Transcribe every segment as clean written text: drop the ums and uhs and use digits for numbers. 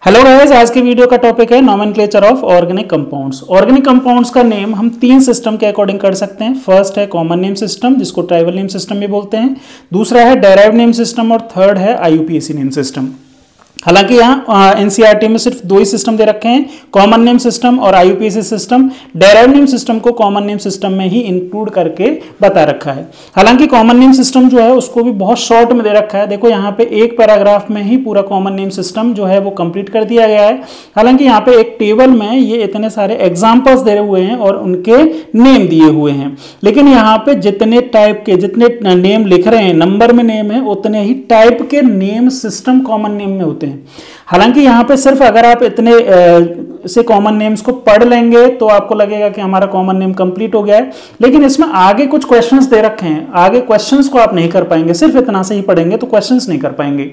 Hello guys, आज के video का टॉपिक है nomenclature of organic compounds. Organic compounds का नेम हम तीन सिस्टम के अकॉर्डिंग कर सकते हैं। फर्स्ट है कॉमन नेम सिस्टम, जिसको ट्राइबल नेम सिस्टम भी बोलते हैं। दूसरा है डेराइव्ड नेम सिस्टम और थर्ड है आईयूपीएसी नेम सिस्टम। हालांकि यहाँ एनसीईआरटी में सिर्फ दो ही सिस्टम दे रखे हैं, कॉमन नेम सिस्टम और IUPAC system. Derived name system को कॉमन नेम सिस्टम में ही इंक्लूड करके बता रखा है। हालांकि कॉमन नेम सिस्टम जो है उसको भी बहुत शॉर्ट में दे रखा है। देखो यहाँ पे एक पैराग्राफ में ही पूरा कॉमन नेम सिस्टम जो है वो कंप्लीट कर दिया गया है। हालांकि यहाँ पे एक टेबल में ये इतने सारे एग्जाम्पल्स दे हुए हैं और उनके नेम दिए हुए हैं, लेकिन यहाँ पे जितने टाइप के जितने नेम लिख रहे हैं, नंबर में नेम है, उतने ही टाइप के नेम सिस्टम कॉमन नेम में होते हैं। हालांकि यहाँ पे सिर्फ अगर आप इतने से कॉमन नेम्स को पढ़ लेंगे तो आपको लगेगा कि हमारा कॉमन नेम कंप्लीट हो गया है, लेकिन इसमें आगे कुछ क्वेश्चंस दे रखे हैं। आगे क्वेश्चंस को आप नहीं कर पाएंगे, सिर्फ इतना से ही पढ़ेंगे तो क्वेश्चंस नहीं कर पाएंगे।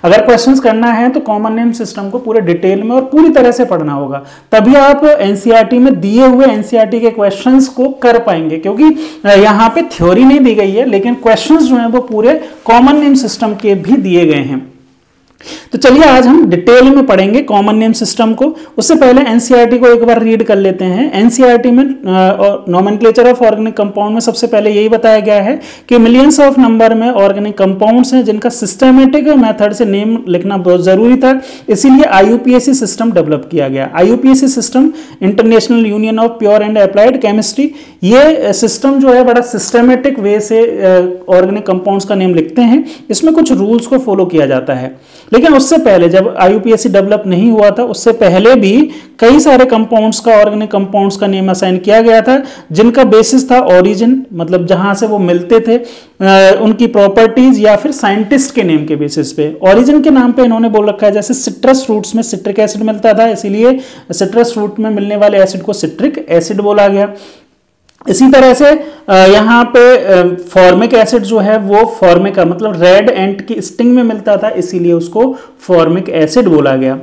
अगर क्वेश्चंस करना है तो कॉमन नेम सिस्टम को पूरे डिटेल में और पूरी तरह से पढ़ना होगा, तभी आप एनसीईआरटी में दिए हुए एनसीईआरटी के क्वेश्चंस को कर पाएंगे। क्योंकि यहाँ पे थ्योरी नहीं दी गई है, लेकिन क्वेश्चंस जो है वो पूरे कॉमन नेम सिस्टम के भी दिए गए हैं। तो चलिए आज हम डिटेल में पढ़ेंगे कॉमन नेम सिस्टम को। उससे पहले एनसीईआरटी को एक बार रीड कर लेते हैं। एनसीईआरटी में नॉमेनक्लेचर ऑफ ऑर्गेनिक कंपाउंड में सबसे पहले यही बताया गया है कि मिलियंस ऑफ नंबर में ऑर्गेनिक कंपाउंड्स हैं जिनका सिस्टमेटिक मेथड से नेम लिखना बहुत जरूरी था, इसीलिए आईयूपीएसी सिस्टम डेवलप किया गया। IUPAC system, international union of pure and applied chemistry, ये सिस्टम जो है बड़ा सिस्टमेटिक वे से ऑर्गेनिक कंपाउंड्स का नेम लिखते हैं। इसमें कुछ रूल्स को फॉलो किया जाता है, लेकिन उससे पहले जब आईयूपीएसी डेवलप नहीं हुआ था उससे पहले भी कई सारे कंपाउंड्स का, ऑर्गेनिक कंपाउंड्स का नेम असाइन किया गया था, जिनका बेसिस था ओरिजिन, मतलब जहां से वो मिलते थे, उनकी प्रॉपर्टीज, या फिर साइंटिस्ट के नेम के बेसिस पे। ओरिजिन के नाम पे इन्होंने बोल रखा है, जैसे सिट्रस फ्रूट्स में सिट्रिक एसिड मिलता था, इसीलिए सिट्रस फ्रूट में मिलने वाले एसिड को सिट्रिक एसिड बोला गया। इसी तरह से यहाँ पे फॉर्मिक एसिड जो है वो फॉर्मिका मतलब रेड एंट की स्टिंग में मिलता था, इसीलिए उसको फॉर्मिक एसिड बोला गया।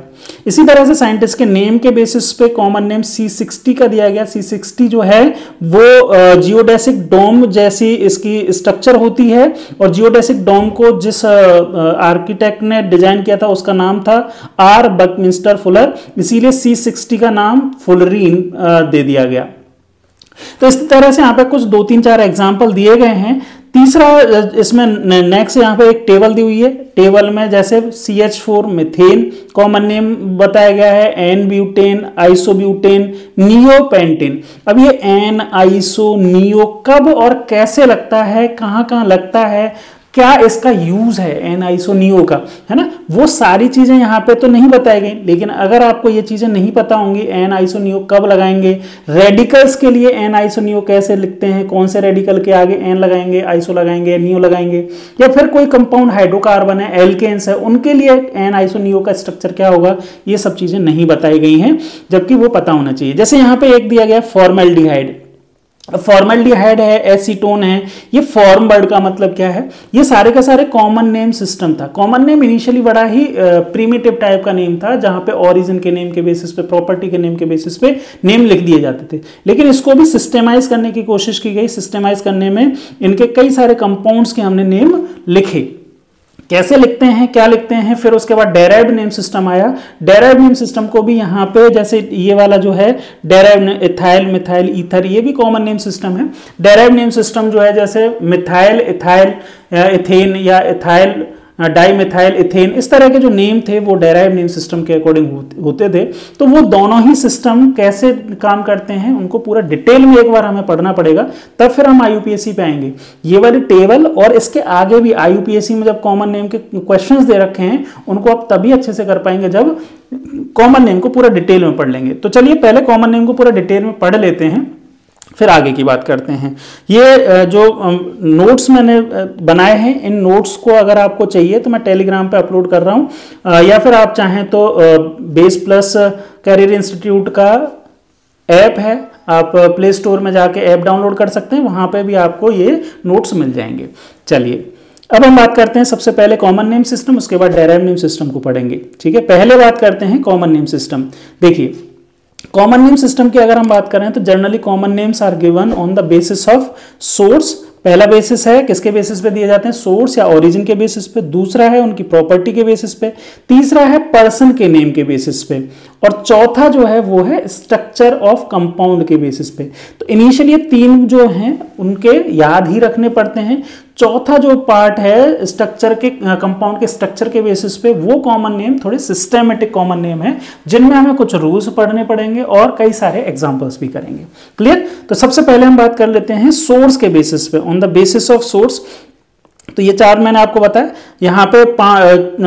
इसी तरह से साइंटिस्ट के नेम के बेसिस पे कॉमन नेम C60 का दिया गया। C60 जो है वो जियोडेसिक डोम जैसी इसकी स्ट्रक्चर होती है, और जियोडेसिक डोम को जिस आर्किटेक्ट ने डिजाइन किया था उसका नाम था R. बकमिंस्टर फुलर, इसीलिए C60 का नाम फुलरीन दे दिया गया। तो इस तरह से यहाँ पे कुछ 2-3-4 एग्जाम्पल दिए गए हैं। तीसरा इसमें नेक्स्ट यहाँ पे एक टेबल दी हुई है। टेबल में जैसे CH4 मीथेन कॉमन नेम बताया गया है, एन ब्यूटेन, आइसोब्यूटेन, नियोपेंटेन। अब ये एन, आइसो, नियो कब और कैसे लगता है, कहाँ कहाँ लगता है, क्या इसका यूज है एन आइसोनियो का, है ना, वो सारी चीजें यहाँ पे तो नहीं बताई गई। लेकिन अगर आपको ये चीजें नहीं पता होंगी, एन आइसोनियो कब लगाएंगे, रेडिकल्स के लिए एन आइसोनियो कैसे लिखते हैं, कौन से रेडिकल के आगे एन लगाएंगे, आइसो लगाएंगे, नियो लगाएंगे, या फिर कोई कंपाउंड हाइड्रोकार्बन है, एल्केन्स है, उनके लिए एन आइसोनियो का स्ट्रक्चर क्या होगा, ये सब चीजें नहीं बताई गई हैं, जबकि वो पता होना चाहिए। जैसे यहाँ पे एक दिया गया फॉर्मेल्डिहाइड। फॉर्मेल्डिहाइड है, एसीटोन है, ये फॉर्म वर्ड का मतलब क्या है, ये सारे का सारे कॉमन नेम सिस्टम था। कॉमन नेम इनिशियली बड़ा ही प्रीमिटिव टाइप का नेम था, जहां पे ओरिजिन के नेम के बेसिस पे, प्रॉपर्टी के नेम के बेसिस पे नेम लिख दिए जाते थे, लेकिन इसको भी सिस्टेमाइज करने की कोशिश की गई। सिस्टेमाइज करने में इनके कई सारे कंपाउंड्स के हमने नेम लिखे, कैसे लिखते हैं, क्या लिखते हैं। फिर उसके बाद डेराइव्ड नेम सिस्टम आया। डेराइव्ड नेम सिस्टम को भी यहाँ पे जैसे ये वाला जो है डेराइव्ड, इथाइल, मिथाइल, ईथर, ये भी कॉमन नेम सिस्टम है। डेराइव्ड नेम सिस्टम जो है जैसे मिथाइल, इथाइल, इथेन, या इथाइल डाइमिथाइल इथेन, इस तरह के जो नेम थे वो डेराइव्ड नेम सिस्टम के अकॉर्डिंग होते थे। तो वो दोनों ही सिस्टम कैसे काम करते हैं उनको पूरा डिटेल में एक बार हमें पढ़ना पड़ेगा, तब फिर हम आईयूपीएसी पे आएंगे। ये वाली टेबल और इसके आगे भी आईयूपीएसी में जब कॉमन नेम के क्वेश्चंस दे रखे हैं उनको आप तभी अच्छे से कर पाएंगे जब कॉमन नेम को पूरा डिटेल में पढ़ लेंगे। तो चलिए पहले कॉमन नेम को पूरा डिटेल में पढ़ लेते हैं, फिर आगे की बात करते हैं। ये जो नोट्स मैंने बनाए हैं, इन नोट्स को अगर आपको चाहिए तो मैं टेलीग्राम पे अपलोड कर रहा हूँ, या फिर आप चाहें तो बेस प्लस करियर इंस्टीट्यूट का ऐप है, आप प्ले स्टोर में जाके ऐप डाउनलोड कर सकते हैं, वहाँ पे भी आपको ये नोट्स मिल जाएंगे। चलिए अब हम बात करते हैं सबसे पहले कॉमन नेम सिस्टम, उसके बाद डेराइव्ड नेम सिस्टम को पढ़ेंगे। ठीक है, पहले बात करते हैं कॉमन नेम सिस्टम। देखिए कॉमन नेम सिस्टम की अगर हम बात करें तो generally common names are given on the basis of source, पहला बेसिस है किसके बेसिस पे दिए जाते हैं, सोर्स या ओरिजिन के बेसिस पे, दूसरा है उनकी प्रॉपर्टी के बेसिस पे, तीसरा है पर्सन के नेम के बेसिस पे, और चौथा जो है वो है स्ट्रक्चर ऑफ कंपाउंड के बेसिस पे। तो इनिशियली ये तीन जो हैं उनके याद ही रखने पड़ते हैं। चौथा जो पार्ट है स्ट्रक्चर के, कंपाउंड के स्ट्रक्चर के बेसिस पे, वो कॉमन नेम थोड़े सिस्टेमेटिक कॉमन नेम है जिनमें हमें कुछ रूल्स पढ़ने पड़ेंगे और कई सारे एग्जांपल्स भी करेंगे। क्लियर? तो सबसे पहले हम बात कर लेते हैं सोर्स के बेसिस पे, on the basis of source. तो ये चार मैंने आपको बताया, यहाँ पे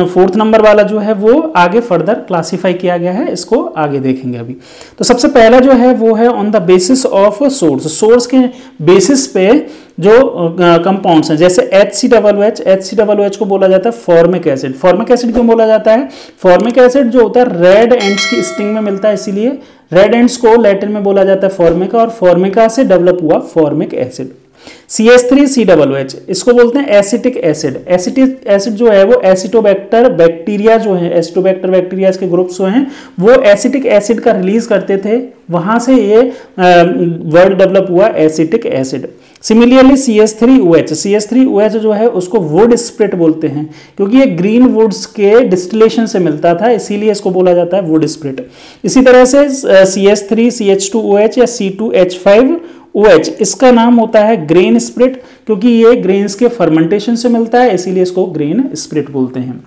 4th नंबर वाला जो है वो आगे फर्दर क्लासिफाई किया गया है, इसको आगे देखेंगे अभी। तो सबसे पहला जो है वो है on the basis of source. Source के बेसिस पे जो कंपाउंड्स हैं, जैसे HCOOH को बोला जाता है फॉर्मिक एसिड। फॉर्मिक एसिड क्यों बोला जाता है? फॉर्मिक एसिड जो होता है रेड एंड्स की स्ट्रिंग में मिलता है, इसीलिए रेड एंड्स को लैटिन में बोला जाता है फॉर्मिका, और फॉर्मिका से डेवलप हुआ फॉर्मिक एसिड। CH3COOH इसको बोलते हैं एसिटिक एसिड। एसिटिक एसिड जो है वो एसिटोबैक्टर बैक्टीरिया जो है, एसिटोबैक्टर बैक्टीरिया के ग्रुप्स जो हैं वो एसिटिक एसिड का रिलीज करते थे, वहां से ये वर्ड डेवलप हुआ एसिटिक एसिड। सिमिलरली CH3OH जो है उसको वुड स्प्रिट बोलते हैं, क्योंकि ये ग्रीन वुड्स के डिस्टिलेशन से मिलता था, इसीलिए इसको बोला जाता है वुड स्प्रिट। इसी तरह से CH3CH2OH या C2H5OH इसका नाम होता है ग्रेन स्प्रिट, क्योंकि ये ग्रेन्स के फर्मेंटेशन से मिलता है, इसीलिए इसको ग्रेन स्प्रिट बोलते हैं।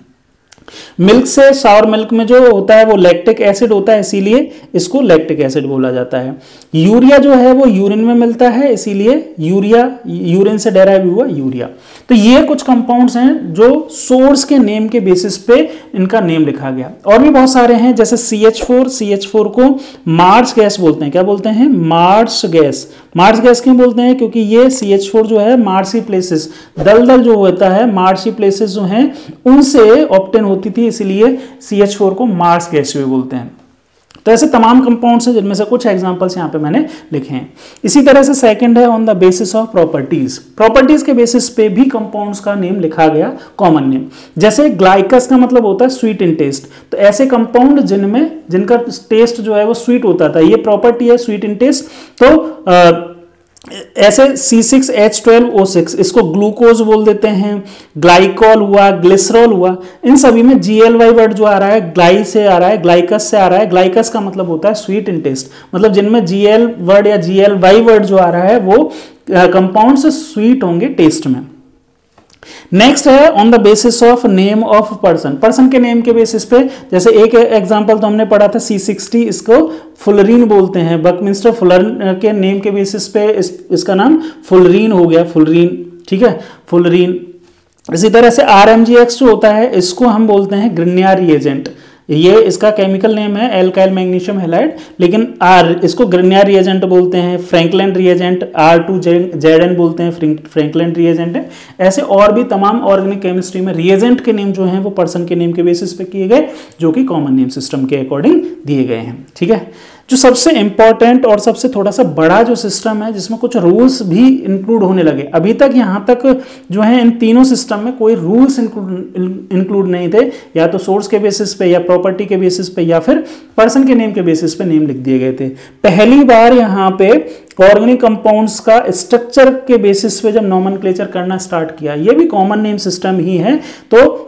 मिल्क से, सावर मिल्क में जो होता है वो लैक्टिक एसिड होता है, इसीलिए इसको लैक्टिक एसिड बोला जाता है। यूरिया जो है वो यूरिन में मिलता है, इसीलिए यूरिया, यूरिन से डेराइव हुआ यूरिया। तो ये कुछ कंपाउंड्स हैं जो सोर्स के नेम के बेसिस पे इनका नेम लिखा गया। और भी बहुत सारे हैं, जैसे CH4 को मार्स गैस बोलते हैं। क्या बोलते हैं? Marsh gas. मार्स गैस क्यों बोलते हैं? क्योंकि ये CH4 जो है मार्सी प्लेसेस, दलदल जो होता है, मार्सी प्लेसेस जो हैं उनसे ऑब्टेन होती थी, इसलिए CH4 को मार्स गैस भी बोलते हैं। तो ऐसे तमाम कंपाउंड्स हैं जिनमें से कुछ एग्जांपल्स यहाँ पे मैंने लिखे हैं। इसी तरह से सेकंड है on the basis of properties. Properties के बेसिस पे भी कंपाउंड्स का नेम लिखा गया, कॉमन नेम। जैसे ग्लाइकस का मतलब होता है स्वीट इन टेस्ट, तो ऐसे कंपाउंड जिनका टेस्ट जो है वो स्वीट होता था, ये प्रॉपर्टी है स्वीट इन टेस्ट। तो ऐसे C6H12O6 इसको ग्लूकोज बोल देते हैं, ग्लाइकॉल हुआ, ग्लिसरॉल हुआ, इन सभी में GLY वर्ड जो आ रहा है ग्लाई से आ रहा है, ग्लाइकस से आ रहा है। ग्लाइकस का मतलब होता है स्वीट इन टेस्ट, मतलब जिनमें GL वर्ड या GLY वर्ड जो आ रहा है वो कंपाउंड्स स्वीट होंगे टेस्ट में। नेक्स्ट है on the basis of name of person. Person के नेम के बेसिस पे, जैसे एक एग्जांपल तो हमने पढ़ा था C60, इसको फुलरीन बोलते हैं। बकमिंस्टर फुलर के नेम के बेसिस पे इसका नाम फुलरीन हो गया, फुलरीन। ठीक है, फुलरीन। इसी तरह से RMGX जो होता है इसको हम बोलते हैं ग्रिग्नियर रिएजेंट। ये इसका केमिकल नेम है एल्काइल मैग्नीशियम हैलाइड, लेकिन इसको ग्रिग्नियर रिएजेंट बोलते हैं। फ्रैंकलिन रिएजेंट, R2ZN बोलते हैं, फ्रैंकलिन रिएजेंट है। ऐसे और भी तमाम ऑर्गेनिक केमिस्ट्री में रिएजेंट के नेम जो हैं वो पर्सन के नेम के बेसिस पे किए गए, जो कि कॉमन नेम सिस्टम के अकॉर्डिंग दिए गए हैं। ठीक है, जो सबसे इंपॉर्टेंट और सबसे थोड़ा सा बड़ा जो सिस्टम है जिसमें कुछ रूल्स भी इंक्लूड होने लगे। अभी तक यहाँ तक जो है इन तीनों सिस्टम में कोई रूल्स इंक्लूड नहीं थे, या तो सोर्स के बेसिस पे या प्रॉपर्टी के बेसिस पे या फिर पर्सन के नेम के बेसिस पे नेम लिख दिए गए थे। पहली बार यहाँ पे ऑर्गेनिक कंपाउंड्स का स्ट्रक्चर के बेसिस पे जब नॉमेनक्लेचर करना स्टार्ट किया, ये भी कॉमन नेम सिस्टम ही है। तो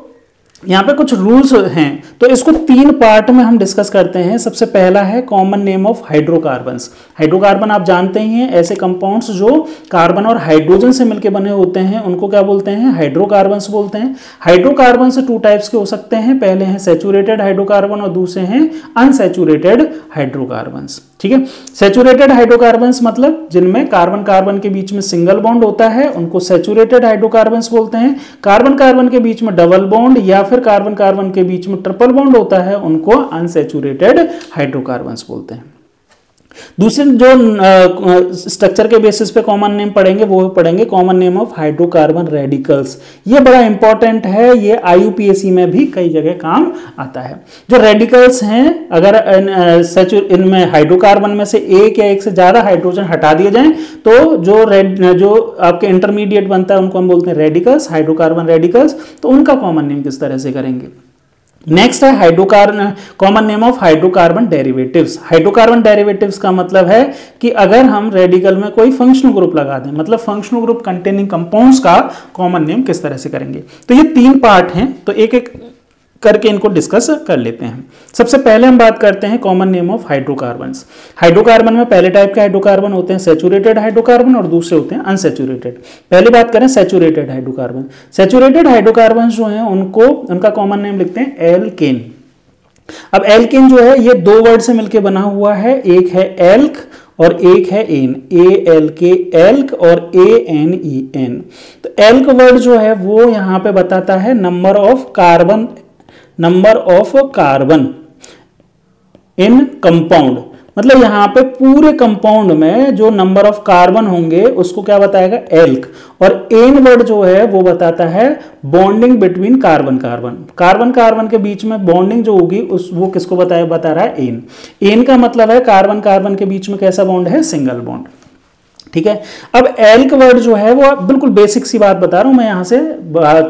यहाँ पे कुछ रूल्स हैं, तो इसको 3 पार्ट में हम डिस्कस करते हैं। सबसे पहला है common name of hydrocarbons. Hydrocarbon आप जानते ही हैं, ऐसे कंपाउंड्स जो कार्बन और हाइड्रोजन से मिलकर बने होते हैं उनको क्या बोलते हैं? हाइड्रोकार्बन्स बोलते हैं। हाइड्रोकार्बन 2 टाइप्स के हो सकते हैं, पहले हैं सैचुरेटेड हाइड्रोकार्बन और दूसरे हैं अनसैचुरेटेड हाइड्रोकार्बन्स। ठीक है, सैचुरेटेड हाइड्रोकार्बन्स मतलब जिनमें कार्बन कार्बन के बीच में सिंगल बॉन्ड होता है उनको सैचुरेटेड हाइड्रोकार्बन्स बोलते हैं। कार्बन कार्बन के बीच में डबल बॉन्ड या फिर कार्बन कार्बन के बीच में ट्रिपल बॉन्ड होता है उनको अनसैचुरेटेड हाइड्रोकार्बन्स बोलते हैं। दूसरे जो स्ट्रक्चर के बेसिस पे कॉमन नेम पढ़ेंगे वो पढ़ेंगे common name of hydrocarbon radicals. ये बड़ा इंपॉर्टेंट है, ये IUPAC में भी कई जगह काम आता है। जो रेडिकल्स हैं, अगर इनमें हाइड्रोकार्बन में से एक या एक से ज्यादा हाइड्रोजन हटा दिए जाएं तो जो आपके इंटरमीडिएट बनता है उनको हम बोलते हैं रेडिकल्स, हाइड्रोकार्बन रेडिकल्स। तो उनका कॉमन नेम किस तरह से करेंगे? नेक्स्ट है hydrocarbon, common name of hydrocarbon derivatives. Hydrocarbon derivatives का मतलब है कि अगर हम रेडिकल में कोई फंक्शनल ग्रुप लगा दें, मतलब फंक्शनल ग्रुप कंटेनिंग कंपाउंड्स का कॉमन नेम किस तरह से करेंगे। तो ये 3 पार्ट हैं, तो एक एक करके इनको डिस्कस कर लेते हैं। सबसे पहले हम बात करते हैं common name of hydrocarbons. Hydrocarbon में पहले टाइप के हाइड्रोकार्बन होते हैं सैचुरेटेड हाइड्रोकार्बन और दूसरे होते हैं अनसैचुरेटेड। पहले बात करें सैचुरेटेड हाइड्रोकार्बन। सैचुरेटेड हाइड्रोकार्बन जो हैं उनको उनका कॉमन नेम लिखते हैं एल्केन। अब एल्केन जो है ये 2 वर्ड से मिलकर बना हुआ है, एक है एल्क और एक है एन, ALK एल्क और ANEN। तो एल्क वर्ड जो है वो यहाँ पे बताता है number of carbon in compound, मतलब यहाँ पे पूरे कंपाउंड में जो नंबर ऑफ कार्बन होंगे उसको क्या बताएगा एल्क। और एन वर्ड जो है वो बताता है बॉन्डिंग बिटवीन कार्बन के बीच में बॉन्डिंग जो होगी उस वो किसको बता रहा है एन। एन का मतलब है कार्बन के बीच में कैसा बॉन्ड है, सिंगल बॉन्ड। ठीक है। अब एल्क वर्ड जो है वो बिल्कुल बेसिक सी बात बता रहा हूं मैं यहां से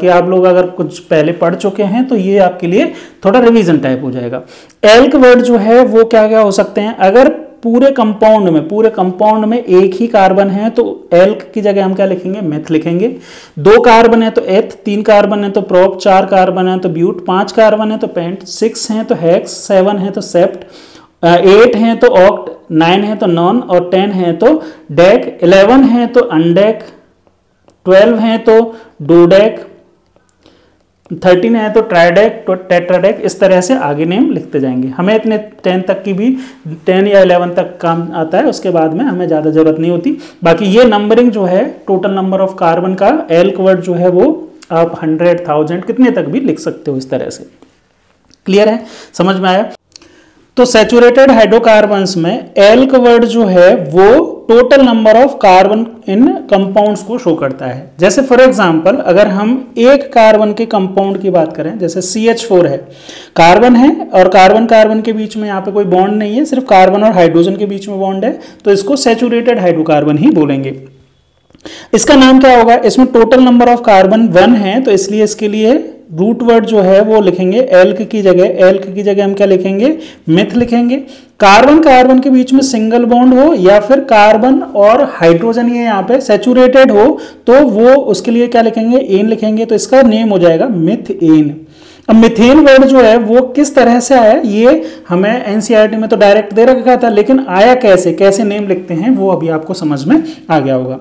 कि आप लोग अगर कुछ पहले पढ़ चुके हैं तो ये आपके लिए थोड़ा रिवीजन टाइप हो जाएगा। एल्क वर्ड जो है वो क्या क्या हो सकते हैं, अगर पूरे कंपाउंड में एक ही कार्बन है तो एल्क की जगह हम क्या लिखेंगे, मेथ लिखेंगे। 2 कार्बन है तो एथ, 3 कार्बन है तो प्रोप, 4 कार्बन है तो ब्यूट, 5 कार्बन है तो पेंट, 6 है तो हेक्स, 7 है तो सेप्ट, 8 है तो ऑक्ट, 9 है तो नॉन और 10 है तो डेक, 11 है तो अनडेक, 12 है तो डोडेक, 13 है तो ट्राइडेक, टेट्राडेक। इस तरह से आगे नेम लिखते जाएंगे। हमें इतने 10 तक की भी 10 या 11 तक काम आता है, उसके बाद में हमें ज़्यादा जरूरत नहीं होती। बाकी ये नंबरिंग जो है टोटल नंबर ऑफ कार्बन का एल्क वर्ड जो है वो आप 100, 1000 कितने तक भी लिख सकते हो इस तरह से। क्लियर है, समझ में आया। तो सैचुरेटेड हाइड्रोकार्बन्स में एल्क वर्ड जो है वो total number of carbon in compounds को शो करता है। जैसे फॉर एग्जांपल अगर हम एक कार्बन के कंपाउंड की बात करें, जैसे CH4 है, कार्बन है और कार्बन के बीच में यहाँ पे कोई बॉन्ड नहीं है, सिर्फ कार्बन और हाइड्रोजन के बीच में बॉन्ड है, तो इसको सैचुरेटेड हाइड्रोकार्बन ही बोलेंगे। इसका नाम क्या होगा, इसमें टोटल नंबर ऑफ कार्बन 1 है, तो इसलिए इसके लिए रूट वर्ड जो है वो लिखेंगे एल्क की जगह हम क्या लिखेंगे, मिथ लिखेंगे। कार्बन के बीच में सिंगल बॉन्ड हो या फिर कार्बन और हाइड्रोजन ये यहाँ पे सैचुरेटेड हो तो वो उसके लिए क्या लिखेंगे, एन लिखेंगे। तो इसका नेम हो जाएगा मिथेन। अब मिथेन वर्ड जो है वो किस तरह से आया, ये हमें एनसीईआरटी में तो डायरेक्ट दे रखा था, लेकिन आया कैसे नेम लिखते हैं वो अभी आपको समझ में आ गया होगा।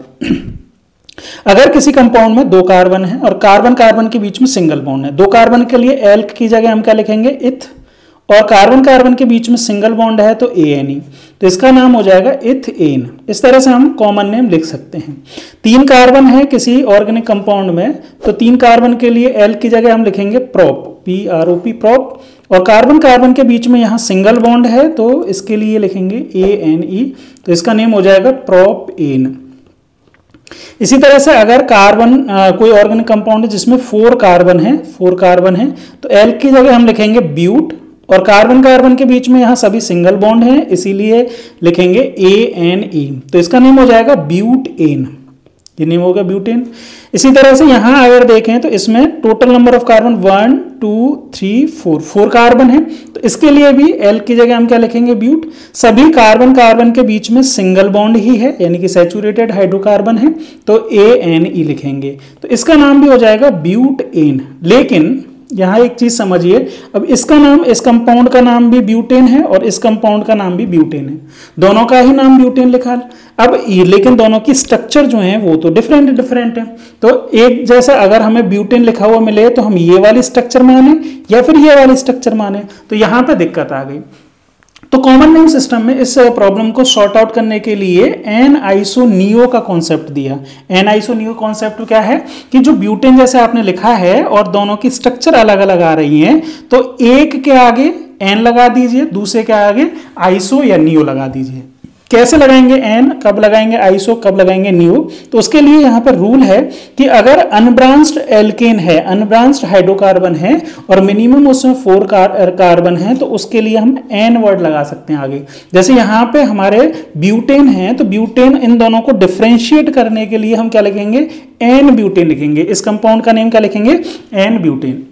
अगर किसी कंपाउंड में 2 कार्बन है और कार्बन के बीच में सिंगल बॉन्ड है, 2 कार्बन के लिए एल्क की जगह हम क्या लिखेंगे, इथ, और कार्बन के बीच में सिंगल बॉन्ड है तो ANE, तो इसका नाम हो जाएगा इथेन। इस तरह से हम कॉमन नेम लिख सकते हैं। 3 कार्बन है किसी ऑर्गेनिक कंपाउंड में तो 3 कार्बन के लिए एल्क की जगह हम लिखेंगे प्रोप, PROP प्रोप, और कार्बन के बीच में यहाँ सिंगल बॉन्ड है तो इसके लिए लिखेंगे ANE, तो इसका नेम हो जाएगा प्रोपेन। इसी तरह से अगर कोई ऑर्गेनिक कंपाउंड है जिसमें 4 कार्बन है तो एल्क की जगह हम लिखेंगे ब्यूट, और कार्बन के बीच में यहाँ सभी सिंगल बॉन्ड हैं इसीलिए लिखेंगे ANE, तो इसका नेम हो जाएगा ब्यूटेन। ये नेम होगा ब्यूटेन। इसी तरह से यहाँ अगर देखें तो इसमें total number of carbon 1 2 3 4 carbon है, तो इसके लिए भी एल्क की जगह हम क्या लिखेंगे, ब्यूट। सभी कार्बन के बीच में सिंगल बॉन्ड ही है यानी कि सैचुरेटेड हाइड्रोकार्बन है तो ANE लिखेंगे, तो इसका नाम भी हो जाएगा ब्यूटेन। लेकिन यहाँ एक चीज समझिए, अब इसका नाम, इस कंपाउंड का नाम भी ब्यूटेन है और इस कंपाउंड का नाम भी ब्यूटेन है, दोनों का ही नाम ब्यूटेन लिखा। अब लेकिन दोनों की स्ट्रक्चर जो है वो तो डिफरेंट है, तो एक जैसा अगर हमें ब्यूटेन लिखा हुआ मिले तो हम ये वाली स्ट्रक्चर माने या फिर ये वाली स्ट्रक्चर माने, तो यहाँ पे दिक्कत आ गई। तो कॉमन नेम सिस्टम में इस प्रॉब्लम को सॉर्ट आउट करने के लिए एन आइसोनियो का कॉन्सेप्ट दिया। एन आइसोनियो कॉन्सेप्ट क्या है कि जो ब्यूटेन जैसे आपने लिखा है और दोनों की स्ट्रक्चर अलग अलग आ रही है तो एक के आगे एन लगा दीजिए, दूसरे के आगे आइसो या नियो लगा दीजिए। कैसे लगाएंगे एन, कब लगाएंगे आइसो, कब लगाएंगे नियो, तो उसके लिए यहाँ पर रूल है कि अगर अनब्रांच्ड एल्केन है, अनब्रांच्ड हाइड्रोकार्बन है और मिनिमम उसमें 4 कार्बन है तो उसके लिए हम एन वर्ड लगा सकते हैं आगे। जैसे यहाँ पे हमारे ब्यूटेन है तो ब्यूटेन, इन दोनों को डिफ्रेंशिएट करने के लिए हम क्या लिखेंगे, एन ब्यूटेन लिखेंगे। इस कंपाउंड का नेम क्या लिखेंगे, एन ब्यूटेन।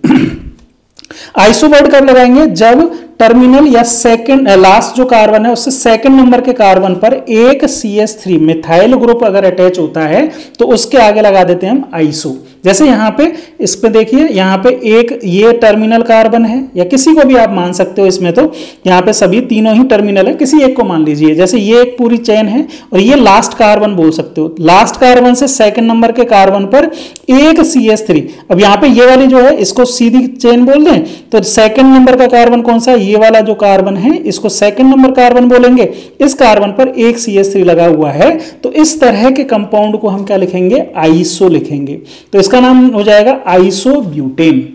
आइसो वर्ड कब लगाएंगे, जब टर्मिनल या सेकंड लास्ट जो कार्बन है उससे सेकंड नंबर के कार्बन पर एक CH3 मिथाइल ग्रुप अगर अटैच होता है तो उसके आगे लगा देते हैं हम आइसो। जैसे यहाँ पे इस पे देखिए, यहाँ पे एक ये टर्मिनल कार्बन है, या किसी को भी आप मान सकते हो इसमें, तो यहाँ पे सभी तीनों ही टर्मिनल है, किसी एक को मान लीजिए। जैसे ये एक पूरी चेन है और ये लास्ट कार्बन बोल सकते हो, लास्ट कार्बन से सेकंड नंबर के कार्बन पर एक CH3। अब यहाँ पे ये वाली जो है इसको सीधी चेन बोल दें तो सेकंड नंबर का कार्बन कौन सा, ये वाला जो कार्बन है इसको सेकंड नंबर कार्बन बोलेंगे। इस कार्बन पर एक CH3 लगा हुआ है, तो इस तरह के कंपाउंड को हम क्या लिखेंगे, आइसो लिखेंगे। तो इसका नाम हो जाएगा आइसोब्यूटेन।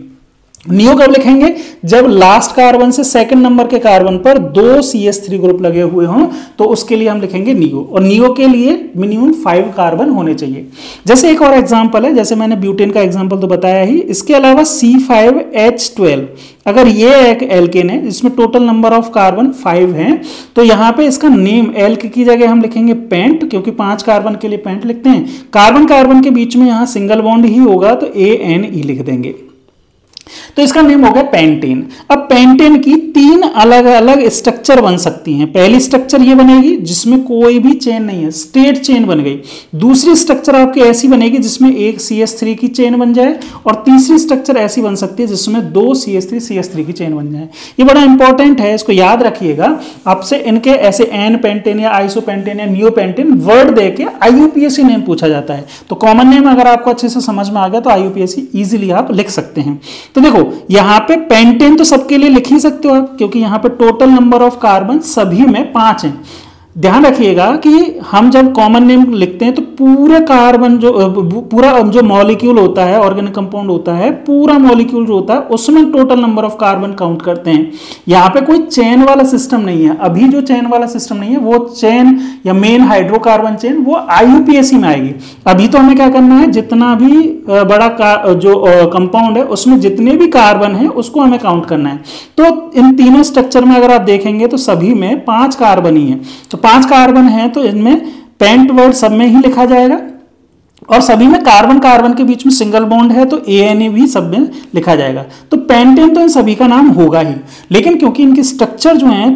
नियो कब लिखेंगे, जब लास्ट कार्बन से सेकंड नंबर के कार्बन पर दो CH3 ग्रुप लगे हुए हों, तो उसके लिए हम लिखेंगे नियो। और नियो के लिए मिनिमम 5 कार्बन होने चाहिए। जैसे एक और एग्जांपल है, जैसे मैंने ब्यूटेन का एग्जांपल तो बताया ही, इसके अलावा C5H12 अगर ये एक एल्केन है जिसमें टोटल नंबर ऑफ कार्बन 5 हैं, तो यहाँ पे इसका नेम एल्क की जगह हम लिखेंगे पेंट, क्योंकि 5 कार्बन के लिए पेंट लिखते हैं। कार्बन कार्बन के बीच में यहाँ सिंगल बॉन्ड ही होगा तो ANE लिख देंगे, तो इसका नेम हो गया पेंटेन। अब पेंटेन की 3 अलग अलग स्ट्रक्चर बन सकती हैं। पहली स्ट्रक्चर ये बनेगी जिसमें कोई भी चेन नहीं है, स्ट्रेट चेन बन गई। दूसरी स्ट्रक्चर आपकी ऐसी बनेगी जिसमें एक CH3 की चेन बन जाए, और तीसरी स्ट्रक्चर ऐसी बन सकती है जिसमें 2 CH3 की चेन बन जाए। ये बड़ा इंपॉर्टेंट है, इसको याद रखिएगा। आपसे इनके ऐसे एन पेंटेन या आइसोपेंटेन या नियो पेंटेन वर्ड देके IUPAC नेम पूछा जाता है। तो कॉमन नेम अगर आपको अच्छे से समझ में आ गया तो IUPAC इजीली आप लिख सकते हैं। तो देखो यहां पे पेंटेन तो सबके लिए लिख ही सकते हो आप, क्योंकि यहां पे टोटल नंबर ऑफ कार्बन सभी में 5 हैं। ध्यान रखिएगा कि हम जब कॉमन नेम लिखते हैं तो पूरे कार्बन पूरा जो मॉलिक्यूल होता है, ऑर्गेनिक कंपाउंड होता है, पूरा मॉलिक्यूल जो होता है उसमें total number of carbon count करते हैं। यहाँ पे कोई चेन वाला सिस्टम नहीं है। अभी जो चेन वाला सिस्टम नहीं है वो चेन या मेन हाइड्रोकार्बन चेन वो IUPAC में आएगी। अभी तो हमें क्या करना है, जितना भी बड़ा जो कंपाउंड है उसमें जितने भी कार्बन है उसको हमें काउंट करना है। तो इन तीनों स्ट्रक्चर में अगर आप देखेंगे तो सभी में 5 कार्बन ही है। तो 5 कार्बन है तो इनमें पेंट वर्ड सब में ही लिखा जाएगा, और सभी में कार्बन कार्बन के बीच में सिंगल बॉन्ड है तो ANA भी सब में लिखा जाएगा। तो पेंटेन तो इन सभी का नाम होगा ही, लेकिन क्योंकि इनकी स्ट्रक्चर जो है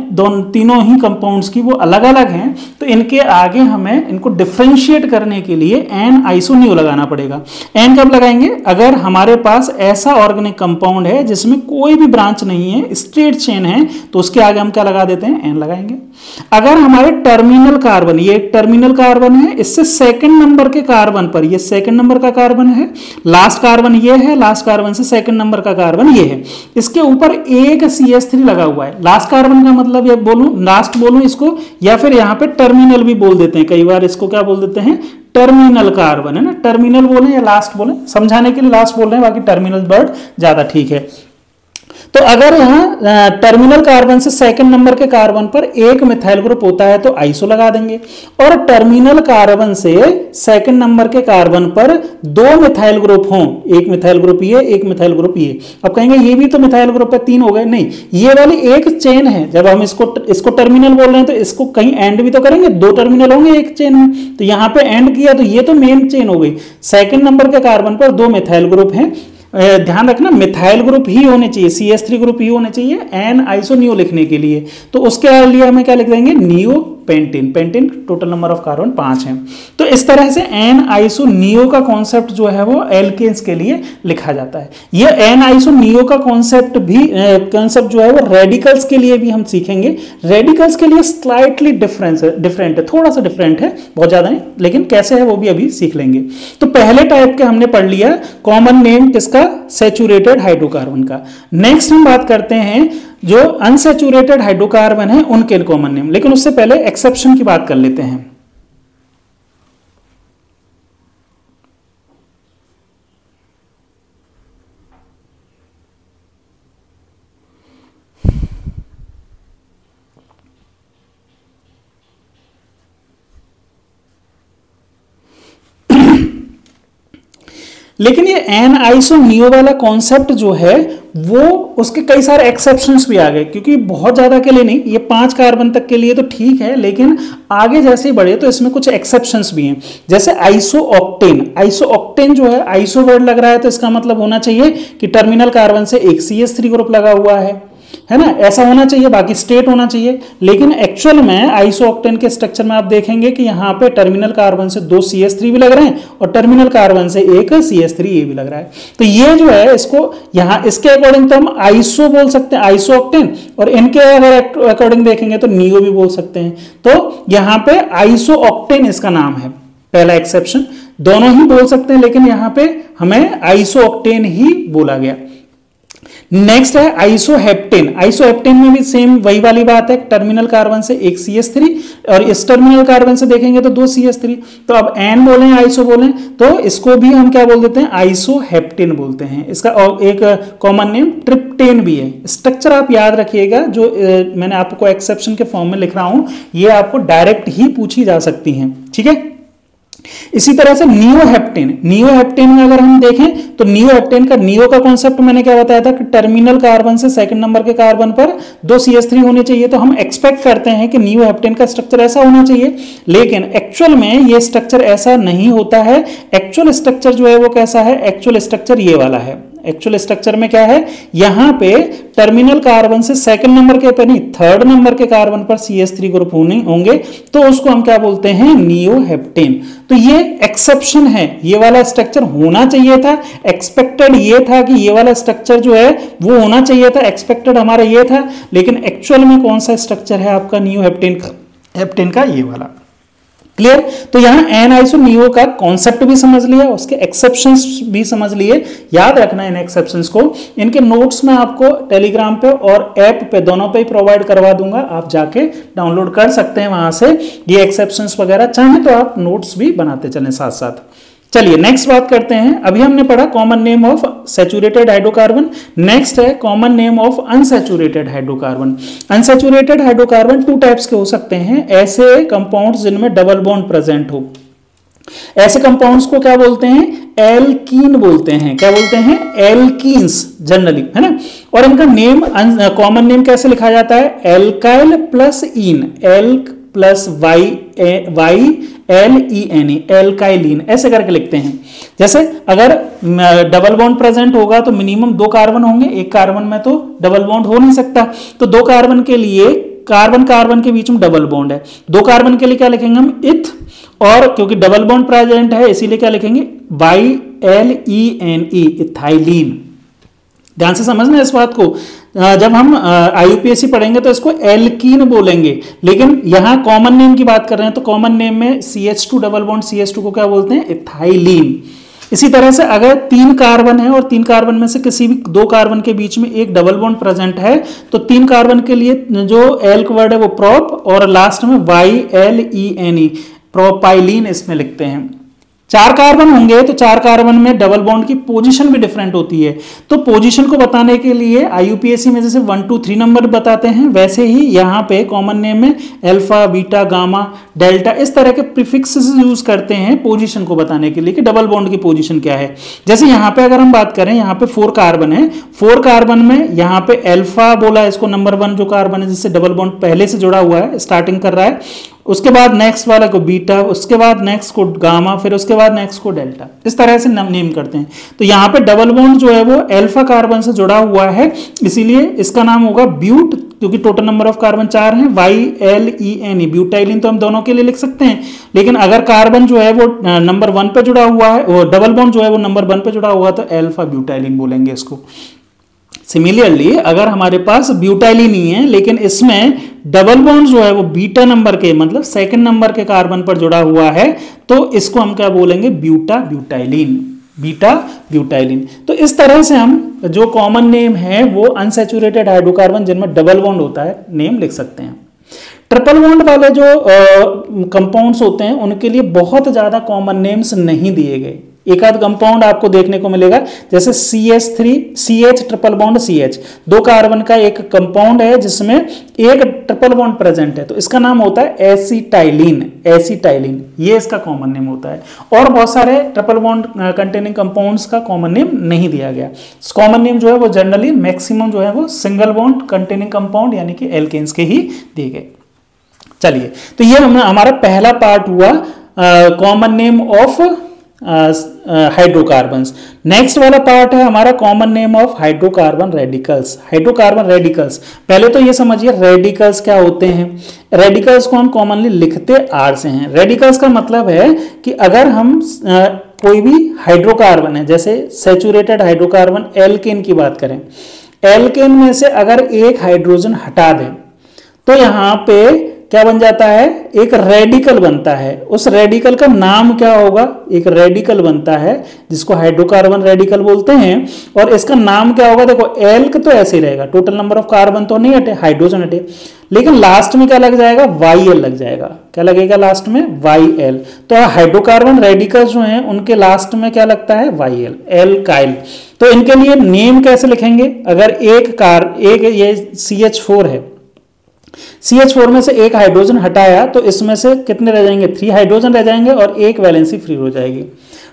तीनों ही कंपाउंड्स की वो अलग अलग हैं, तो इनके आगे हमें इनको डिफरेंशिएट करने के लिए एन आइसोनियो लगाना पड़ेगा। एन कब लगाएंगे, अगर हमारे पास ऐसा ऑर्गेनिक कंपाउंड है जिसमें कोई भी ब्रांच नहीं है, स्ट्रेट चेन है, तो उसके आगे हम क्या लगा देते हैं, एन लगाएंगे। अगर हमारे टर्मिनल कार्बन, ये एक टर्मिनल कार्बन है, इससे सेकंड नंबर के कार्बन पर, ये सेकंड नंबर का कार्बन है, लास्ट कार्बन ये है, लास्ट कार्बन से सेकंड नंबर का कार्बन ये है, इसके ऊपर एक CH3 लगा हुआ है। लास्ट कार्बन का मतलब ये बोलूं, लास्ट बोलूं इसको, या फिर यहां पे टर्मिनल भी बोल देते हैं, कई बार इसको क्या बोल देते हैं, टर्मिनल कार्बन, है ना। टर्मिनल बोले या लास्ट बोले, समझाने के लिए लास्ट बोल रहे हैं, बाकी टर्मिनल वर्ड ज्यादा ठीक है। तो अगर यहाँ टर्मिनल कार्बन से सेकंड नंबर के कार्बन पर एक मिथाइल ग्रुप होता है तो आइसो लगा देंगे, और टर्मिनल कार्बन से सेकंड नंबर के कार्बन पर 2 मिथाइल ग्रुप हों, एक मिथाइल ग्रुप ये, एक मिथाइल ग्रुप ये। अब कहेंगे ये भी तो मिथाइल ग्रुप है, 3 हो गए, नहीं, ये वाली एक चेन है। जब हम इसको टर्मिनल बोल रहे हैं तो इसको कहीं एंड भी तो करेंगे, 2 टर्मिनल होंगे एक चेन में, तो यहाँ पे एंड किया तो ये तो मेन चेन हो गई। सेकंड नंबर के कार्बन पर 2 मिथाइल ग्रुप हैं, ध्यान रखना मिथाइल ग्रुप ही होने चाहिए, CH3 ग्रुप ही होने चाहिए एन आइसोनियो लिखने के लिए। तो उसके लिए हमें क्या लिख देंगे, neo pentane. Pentane total number of carbon 5 है। तो इस तरह से एन आइसोनियो का कॉन्सेप्ट जो है वो एल्केन्स के लिए लिखा जाता है। ये एन आइसोनियो का कॉन्सेप्ट जो है वो रेडिकल्स के लिए भी हम सीखेंगे। रेडिकल्स के लिए स्लाइटली डिफरेंट है, थोड़ा सा डिफरेंट है, बहुत ज्यादा नहीं, लेकिन कैसे है वो भी अभी सीख लेंगे। तो पहले टाइप के हमने पढ़ लिया कॉमन नेम किसका, सैचुरेटेड हाइड्रोकार्बन का। नेक्स्ट हम बात करते हैं जो अनसैचुरेटेड हाइड्रोकार्बन है उनके कॉमन नेम, लेकिन उससे पहले एक्सेप्शन की बात कर लेते हैं। लेकिन ये एन आइसोनियो वाला कॉन्सेप्ट जो है वो उसके कई सारे एक्सेप्शंस भी आ गए, क्योंकि बहुत ज्यादा के लिए नहीं, ये 5 कार्बन तक के लिए तो ठीक है, लेकिन आगे जैसे ही बढ़े तो इसमें कुछ एक्सेप्शंस भी हैं। जैसे आइसोऑक्टेन ऑक्टेन जो है आइसो वर्ड लग रहा है, तो इसका मतलब होना चाहिए कि टर्मिनल कार्बन से एक CH3 ग्रुप लगा हुआ है ना, ऐसा होना चाहिए, बाकी स्टेट होना चाहिए। लेकिन एक्चुअल में आइसोऑक्टेन के स्ट्रक्चर में आप देखेंगे कि यहाँ पे टर्मिनल कार्बन से 2 CH3 भी लग रहे हैं और टर्मिनल कार्बन से एक CH3A भी लग रहा है। तो ये जो है इसको यहाँ इसके अकॉर्डिंग तो हम आइसो बोल सकते हैं, आइसोऑक्टेन, और इनके अगर अकॉर्डिंग देखेंगे तो नियो भी बोल सकते हैं। तो यहाँ पे आइसोऑक्टेन इसका नाम है, पहला एक्सेप्शन। दोनों ही बोल सकते हैं लेकिन यहाँ पे हमें आइसोऑक्टेन ही बोला गया। नेक्स्ट है आइसोहेप्टेन। आइसोहेप्टेन में भी सेम वही वाली बात है, टर्मिनल कार्बन से एक CH3 और इस टर्मिनल कार्बन से देखेंगे तो 2 CH3। तो अब एन बोलें आइसो बोलें तो इसको भी हम क्या बोल देते हैं, आइसोहेप्टेन बोलते हैं। इसका एक कॉमन नेम ट्रिप्टेन भी है। स्ट्रक्चर आप याद रखिएगा, जो मैंने आपको एक्सेप्शन के फॉर्म में लिख रहा हूं ये आपको डायरेक्ट ही पूछी जा सकती हैं, ठीक है। इसी तरह से नियोहेप्टेन, नियोहेप्टेन में अगर हम देखें तो नियोहेप्टेन का नियो का कॉन्सेप्ट मैंने क्या बताया था कि टर्मिनल कार्बन से सेकंड नंबर के कार्बन पर 2 CH3 होने चाहिए। तो हम एक्सपेक्ट करते हैं कि नियोहेप्टेन का स्ट्रक्चर ऐसा होना चाहिए, लेकिन एक्चुअल में ये स्ट्रक्चर ऐसा नहीं होता है। एक्चुअल स्ट्रक्चर जो है वो कैसा है, एक्चुअल स्ट्रक्चर ये वाला है। एक्चुअल स्ट्रक्चर में क्या है, यहां पे टर्मिनल कार्बन से सेकंड नंबर के पर नहीं थर्ड नंबर के कार्बन पर CH3 ग्रुप होंगे, तो उसको हम क्या बोलते हैं, नियोहेप्टेन। तो ये एक्सेप्शन है, ये वाला स्ट्रक्चर होना चाहिए था। एक्सपेक्टेड ये था कि ये वाला स्ट्रक्चर जो है वो होना चाहिए था, एक्सपेक्टेड हमारा ये था, लेकिन एक्चुअल में कौन सा स्ट्रक्चर है आपका नियोहेप्टेन का ये वाला। क्लियर। तो यहां एन आइसो नियो का कॉन्सेप्ट भी समझ लिया, उसके एक्सेप्शंस भी समझ लिए। याद रखना इन एक्सेप्शंस को, इनके नोट्स में आपको टेलीग्राम पे और ऐप पे दोनों पे ही प्रोवाइड करवा दूंगा, आप जाके डाउनलोड कर सकते हैं वहां से ये एक्सेप्शंस वगैरह। चाहे तो आप नोट्स भी बनाते चलें साथ साथ। चलिए नेक्स्ट बात करते हैं। अभी हमने पढ़ा common name of saturated hydrocarbon. Next है common name of unsaturated hydrocarbon. Unsaturated hydrocarbon 2 types के हो सकते हैं, ऐसे कंपाउंड्स जिनमें डबल बॉन्ड प्रेजेंट हो। ऐसे कंपाउंड्स को क्या बोलते हैं, एल्कीन बोलते हैं। क्या बोलते हैं, एल्कीन्स जनरली, है ना। और इनका नेम कॉमन नेम कैसे लिखा जाता है, एल्काइल प्लस इन, एल्क प्लस YLENE, एल्काइलिन, ऐसे करके लिखते हैं। जैसे अगर डबल बॉन्ड प्रेजेंट होगा तो मिनिमम 2 कार्बन होंगे, एक कार्बन में तो डबल बॉन्ड हो नहीं सकता, तो 2 कार्बन के लिए कार्बन कार्बन के बीच में डबल बॉन्ड है, 2 कार्बन के लिए क्या लिखेंगे हम, इथ, और क्योंकि डबल बॉन्ड प्रेजेंट है इसीलिए क्या लिखेंगे, YLENE, इथाइलिन। ध्यान से समझना इस बात को, जब हम IUPAC पढ़ेंगे तो इसको एल्कीन बोलेंगे, लेकिन यहां कॉमन नेम की बात कर रहे हैं तो कॉमन नेम में CH2 डबल बॉन्ड CH2 को क्या बोलते हैं, इथाइलिन। इसी तरह से अगर 3 कार्बन है और 3 कार्बन में से किसी भी 2 कार्बन के बीच में एक डबल बॉन्ड प्रेजेंट है तो 3 कार्बन के लिए जो एल्क वर्ड है वो प्रोप, और लास्ट में YLENE, प्रोपाइलिन इसमें लिखते हैं। 4 कार्बन होंगे तो 4 कार्बन में डबल बॉन्ड की पोजीशन भी डिफरेंट होती है, तो पोजीशन को बताने के लिए IUPAC में जैसे 1 2 3 नंबर बताते हैं, वैसे ही यहाँ पे कॉमन नेम में अल्फा, बीटा, गामा, डेल्टा, इस तरह के प्रीफिक्सेस यूज करते हैं पोजीशन को बताने के लिए कि डबल बॉन्ड की पोजीशन क्या है। जैसे यहाँ पे अगर हम बात करें, यहाँ पे 4 कार्बन है, 4 कार्बन में यहाँ पे अल्फा बोला इसको, नंबर 1 जो कार्बन है जिससे डबल बॉन्ड पहले से जुड़ा हुआ है, स्टार्टिंग कर रहा है, उसके बाद नेक्स्ट वाला को बीटा, उसके बाद नेक्स्ट को गामा, फिर उसके बाद नेक्स्ट को डेल्टा, इस तरह से नेम करते हैं। तो यहाँ पे डबल बॉन्ड जो है वो अल्फा कार्बन से जुड़ा हुआ है, इसीलिए इसका नाम होगा ब्यूट, क्योंकि टोटल नंबर ऑफ कार्बन 4 हैं, YLENE, ब्यूटाइलिन तो हम दोनों के लिए लिख सकते हैं, लेकिन अगर कार्बन जो है वो नंबर 1 पे जुड़ा हुआ है, वो डबल बॉन्ड जो है वो नंबर 1 पे जुड़ा हुआ तो अल्फा ब्यूटाइलिन बोलेंगे इसको। सिमिलरली अगर हमारे पास ब्यूटाइलिन ही है लेकिन इसमें डबल बॉन्ड जो है वो बीटा नंबर के, मतलब सेकंड नंबर के कार्बन पर जुड़ा हुआ है, तो इसको हम क्या बोलेंगे, ब्यूटा ब्यूटाइलिन, बीटा ब्यूटाइलिन। तो इस तरह से हम जो कॉमन नेम है वो अनसैचुरेटेड हाइड्रोकार्बन जिनमें डबल बॉन्ड होता है नेम लिख सकते हैं। ट्रिपल बॉन्ड वाले जो कंपाउंड्स होते हैं उनके लिए बहुत ज्यादा कॉमन नेम्स नहीं दिए गए। एक आध कंपाउंड आपको देखने को मिलेगा, जैसे CH triple bond CH, 2 carbon का एक कंपाउंड है जिसमें एक ट्रिपल बॉन्ड प्रेजेंट है, तो इसका नाम होता है एसिटाइलिन, एसिटाइलिन, ये इसका कॉमन नेम होता है। और बहुत सारे ट्रिपल बॉन्ड कंटेनिंग कंपाउंड्स का कॉमन नेम नहीं दिया गया। कॉमन नेम जो है वो जनरली मैक्सिमम जो है वो सिंगल बॉन्ड कंटेनिंग कंपाउंड यानी कि एल्केन्स के ही दिए गए। चलिए, तो ये हमारा पहला पार्ट हुआ common name of hydrocarbons. Next वाला पार्ट है हमारा common name of hydrocarbon radicals. Hydrocarbon radicals, पहले तो ये समझिए रेडिकल्स क्या होते हैं। रेडिकल्स को हम कॉमनली लिखते आर से हैं। रेडिकल्स का मतलब है कि अगर हम कोई भी हाइड्रोकार्बन है, जैसे सैचुरेटेड हाइड्रोकार्बन एल्केन की बात करें, एल्केन में से अगर एक हाइड्रोजन हटा दें तो यहाँ पे क्या बन जाता है, एक रेडिकल बनता है। उस रेडिकल का नाम क्या होगा, एक रेडिकल बनता है जिसको हाइड्रोकार्बन रेडिकल बोलते हैं। और इसका नाम क्या होगा, देखो एल्क तो ऐसे ही रहेगा, टोटल नंबर ऑफ कार्बन तो नहीं हटे, हाइड्रोजन हटे, लेकिन लास्ट में क्या लग जाएगा, YL लग जाएगा। क्या लगेगा लास्ट में, YL। तो हाइड्रोकार्बन रेडिकल जो हैं उनके लास्ट में क्या लगता है, YL, एल्काइल। तो इनके लिए नेम कैसे लिखेंगे, अगर एक ये CH4 है, CH4 में से एक हाइड्रोजन हटाया तो इसमें से कितने रह जाएंगे, 3 हाइड्रोजन रह जाएंगे और एक वैलेंसी फ्री हो जाएगी।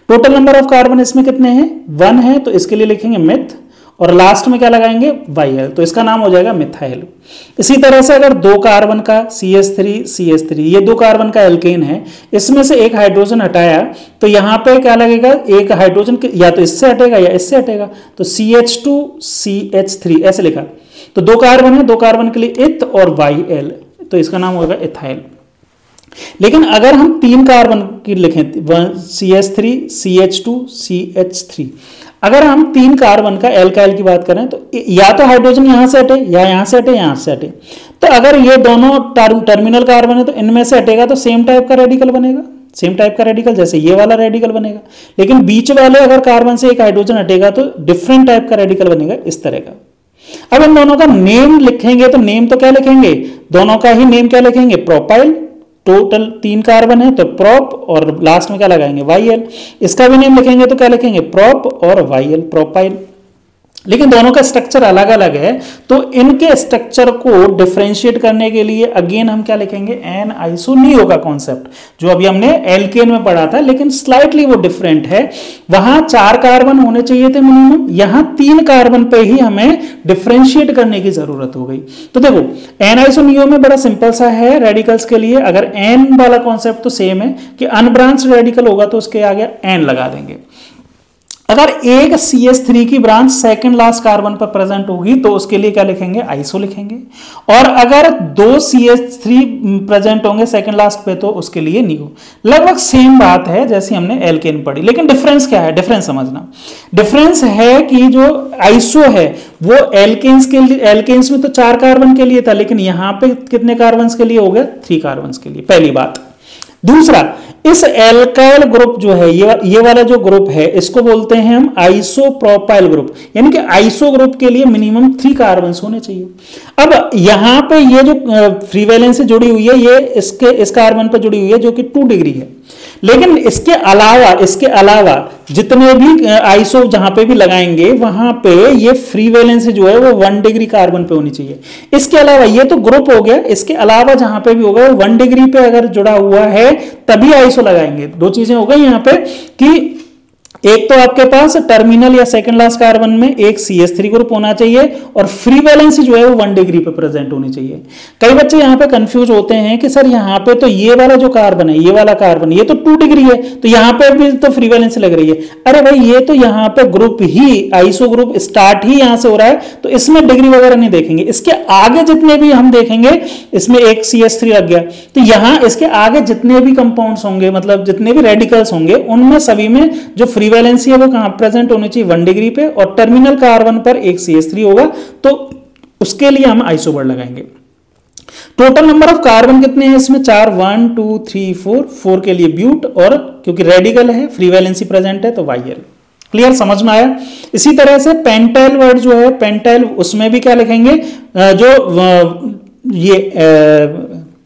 टोटल नंबर ऑफ कार्बन इसमें कितने हैं, 1 है, तो इसके लिए लिखेंगे मिथ और लास्ट में क्या लगाएंगे, YL, तो इसका नाम हो जाएगा मिथाइल। इसी तरह से अगर 2 कार्बन का CH3 ये 2 कार्बन का एल्केन है, इसमें से एक हाइड्रोजन हटाया तो यहां पे क्या लगेगा, एक हाइड्रोजन या तो इससे हटेगा या इससे हटेगा, तो CH2CH3 ऐसे लिखा। तो 2 कार्बन है, 2 कार्बन के लिए इथ और YL, तो इसका नाम होगा इथाइल। लेकिन अगर हम 3 कार्बन की लिखें, CH3 CH2 CH3, अगर हम 3 कार्बन का एल्काइल की बात करें तो या तो हाइड्रोजन यहां से हटे या यहां से हटे, यहां से हटे। तो अगर ये दोनों टर्मिनल कार्बन है तो इनमें से हटेगा तो सेम टाइप का रेडिकल बनेगा, सेम टाइप का रेडिकल, जैसे ये वाला रेडिकल बनेगा। लेकिन बीच वाले अगर कार्बन से एक हाइड्रोजन हटेगा तो डिफरेंट टाइप का रेडिकल बनेगा, इस तरह का। अब इन दोनों का नेम लिखेंगे तो नेम तो क्या लिखेंगे, दोनों का ही नेम क्या लिखेंगे, प्रोपाइल। टोटल 3 कार्बन है तो प्रोप और लास्ट में क्या लगाएंगे, YL। इसका भी नेम लिखेंगे तो क्या लिखेंगे, प्रोप और YL, प्रोपाइल। लेकिन दोनों का स्ट्रक्चर अलग अलग है, तो इनके स्ट्रक्चर को डिफरेंशिएट करने के लिए अगेन हम क्या लिखेंगे, एन आइसोनियो का कॉन्सेप्ट, जो अभी हमने एल्केन में पढ़ा था, लेकिन स्लाइटली वो डिफरेंट है। वहां 4 कार्बन होने चाहिए थे मिनिमम, यहां 3 कार्बन पे ही हमें डिफरेंशिएट करने की जरूरत हो गई। तो देखो एन आइसोनियो में बड़ा सिंपल सा है रेडिकल्स के लिए, अगर एन वाला कॉन्सेप्ट तो सेम है कि अनब्रांच्ड रेडिकल होगा तो उसके आगे एन लगा देंगे। अगर एक CH3 की ब्रांच सेकंड लास्ट कार्बन पर प्रेजेंट होगी तो उसके लिए क्या लिखेंगे, आइसो लिखेंगे। और अगर 2 CH3 प्रेजेंट होंगे सेकंड लास्ट पे तो उसके लिए नियो। लगभग सेम बात है जैसे हमने एल्केन पढ़ी, लेकिन डिफरेंस क्या है, डिफरेंस समझना। डिफरेंस है कि जो आइसो है वो एल्केन्स के लिए, एल्केन्स में तो 4 कार्बन के लिए था, लेकिन यहां पे कितने कार्बन के लिए हो गया, 3 कार्बन के लिए, पहली बात। दूसरा, इस एल्काइल ग्रुप जो है, ये वाला जो ग्रुप है, इसको बोलते हैं हम आइसोप्रोपाइल ग्रुप, यानी कि आइसो ग्रुप के लिए मिनिमम 3 कार्बन होने चाहिए। अब यहां पे ये जो फ्री वैलेंस से जुड़ी हुई है, ये इस कार्बन पर जुड़ी हुई है जो कि 2 डिग्री है। लेकिन इसके अलावा जितने भी आइसो जहां पे भी लगाएंगे वहां पे ये फ्री वैलेंस जो है वो 1 डिग्री कार्बन पे होनी चाहिए। इसके अलावा ये तो ग्रुप हो गया, इसके अलावा जहां पे भी होगा वो 1 डिग्री पे अगर जुड़ा हुआ है तभी आइसो लगाएंगे। 2 चीजें हो गई यहां पे कि एक तो आपके पास टर्मिनल या सेकंड लास्ट कार्बन में एक CH3 ग्रुप होना चाहिए और फ्री वैलेंस जो है वो 1 डिग्री पे प्रेजेंट होनी चाहिए। कई बच्चे यहाँ पे कंफ्यूज होते हैं कि सर यहाँ पे तो ये वाला जो कार्बन है, ये वाला कार्बन, ये तो 2 डिग्री है, तो यहाँ पे भी तो फ्री वैलेंस लग रही है। अरे भाई ये तो यहाँ पे ग्रुप ही, आइसो ग्रुप स्टार्ट ही यहाँ से हो रहा है, तो इसमें डिग्री वगैरह नहीं देखेंगे। इसके आगे जितने भी हम देखेंगे, इसमें एक CH3 लग गया, तो यहाँ इसके आगे जितने भी कंपाउंड्स होंगे, मतलब जितने भी रेडिकल्स होंगे, उनमें सभी में जो फ्री वैलेंसी है वो कहां प्रेजेंट होनी चाहिए, 1 डिग्री पे, और टर्मिनल कार्बन पर एक CH3 होगा, तो उसके लिए हम आइसोबर लगाएंगे। टोटल नंबर ऑफ कार्बन कितने हैं इसमें, 4, 1 2 3 4 के लिए ब्यूट, और क्योंकि रेडिकल है फ्री वैलेंसी प्रेजेंट है तो YL। क्लियर, समझ में आया। इसी तरह से पेंटाइल वर्ड जो है, पेंटाइल, उसमें भी क्या लिखेंगे, जो ये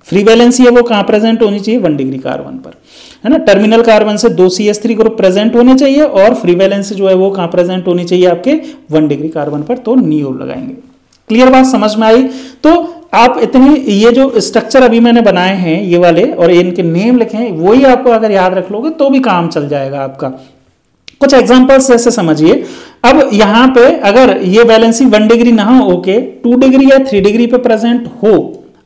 फ्री वैलेंसी है वो कहां प्रेजेंट होनी चाहिए, 1 डिग्री कार्बन पर, है ना। टर्मिनल कार्बन से 2 CH3 ग्रुप प्रेजेंट होने चाहिए और फ्री वैलेंसी जो है वो कहां प्रेजेंट होनी चाहिए, आपके 1 डिग्री कार्बन पर, तो नियो लगाएंगे। क्लियर बात समझ में आई। तो आप इतनी, ये जो स्ट्रक्चर अभी मैंने बनाए हैं ये वाले और इनके नेम लिखे, वही आपको अगर याद रख लोगे तो भी काम चल जाएगा आपका। कुछ एग्जांपल्स जैसे समझिए। अब यहां पे अगर ये वैलेंसी 1 डिग्री ना हो के 2 डिग्री या 3 डिग्री पे प्रेजेंट हो,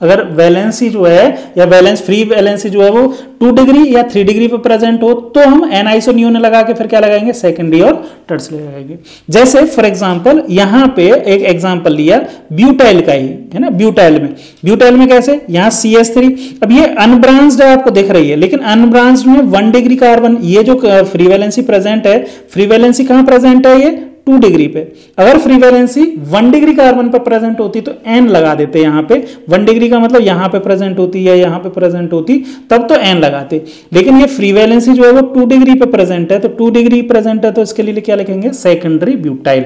अगर वैलेंसी जो है या वैलेंस फ्री वैलेंसी जो है वो 2 डिग्री या 3 डिग्री पे प्रेजेंट हो तो हम एनाइसो नियो ने लगा के फिर क्या लगाएंगे, सेकेंडरी और टर्सरी लगाएंगे। जैसे फॉर एग्जांपल यहां पे एक एग्जांपल लिया ब्यूटाइल का ही है ना, ब्यूटाइल में कैसे, यहां CH3, अब ये अनब्रांच्ड है आपको दिख रही है, लेकिन अनब्रांच्ड में 1 डिग्री कार्बन, ये जो फ्री वैलेंसी प्रेजेंट है, फ्री वैलेंसी कहां प्रेजेंट है, ये 2 डिग्री पे। अगर फ्री वैलेंसी 1 डिग्री कार्बन पर प्रेजेंट होती तो n लगा देते यहाँ पे, 1 डिग्री का मतलब यहाँ पे प्रेजेंट होती या यहाँ पे प्रेजेंट होती तब तो n लगाते, लेकिन ये फ्री वैलेंसी जो है वो 2 डिग्री पे प्रेजेंट है, तो 2 डिग्री प्रेजेंट है तो इसके लिए क्या लिखेंगे, सेकेंडरी ब्यूटाइल।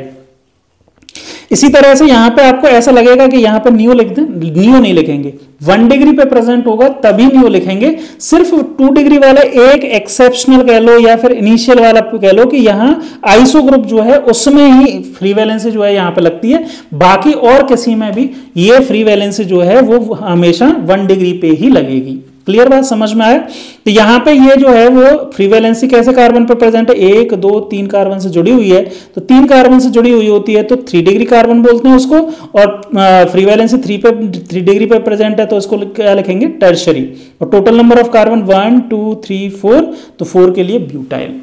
इसी तरह से यहां पे आपको ऐसा लगेगा कि यहां पे नियो लिख दें, नियो नहीं लिखेंगे, 1 डिग्री पे प्रेजेंट होगा तभी नियो लिखेंगे। सिर्फ 2 डिग्री वाला एक एक्सेप्शनल कह लो या फिर इनिशियल वाला कह लो कि यहां आइसो ग्रुप जो है उसमें ही फ्री वैलेंसी जो है यहां पे लगती है, बाकी और किसी में भी ये फ्री वैलेंसी जो है वो हमेशा 1 डिग्री पे ही लगेगी। क्लियर बात समझ में आया? तो यहाँ पे ये जो है वो फ्री वैलेंसी कैसे कार्बन पर प्रेजेंट है, 1 2 3 कार्बन से जुड़ी हुई है, तो 3 कार्बन से जुड़ी हुई होती है तो 3 डिग्री कार्बन बोलते हैं उसको, और फ्री वैलेंसी 3 डिग्री पे प्रेजेंट है तो उसको क्या लिखेंगे, टर्शरी। और टोटल नंबर ऑफ कार्बन 1 2 3 4, तो 4 के लिए ब्यूटाइल।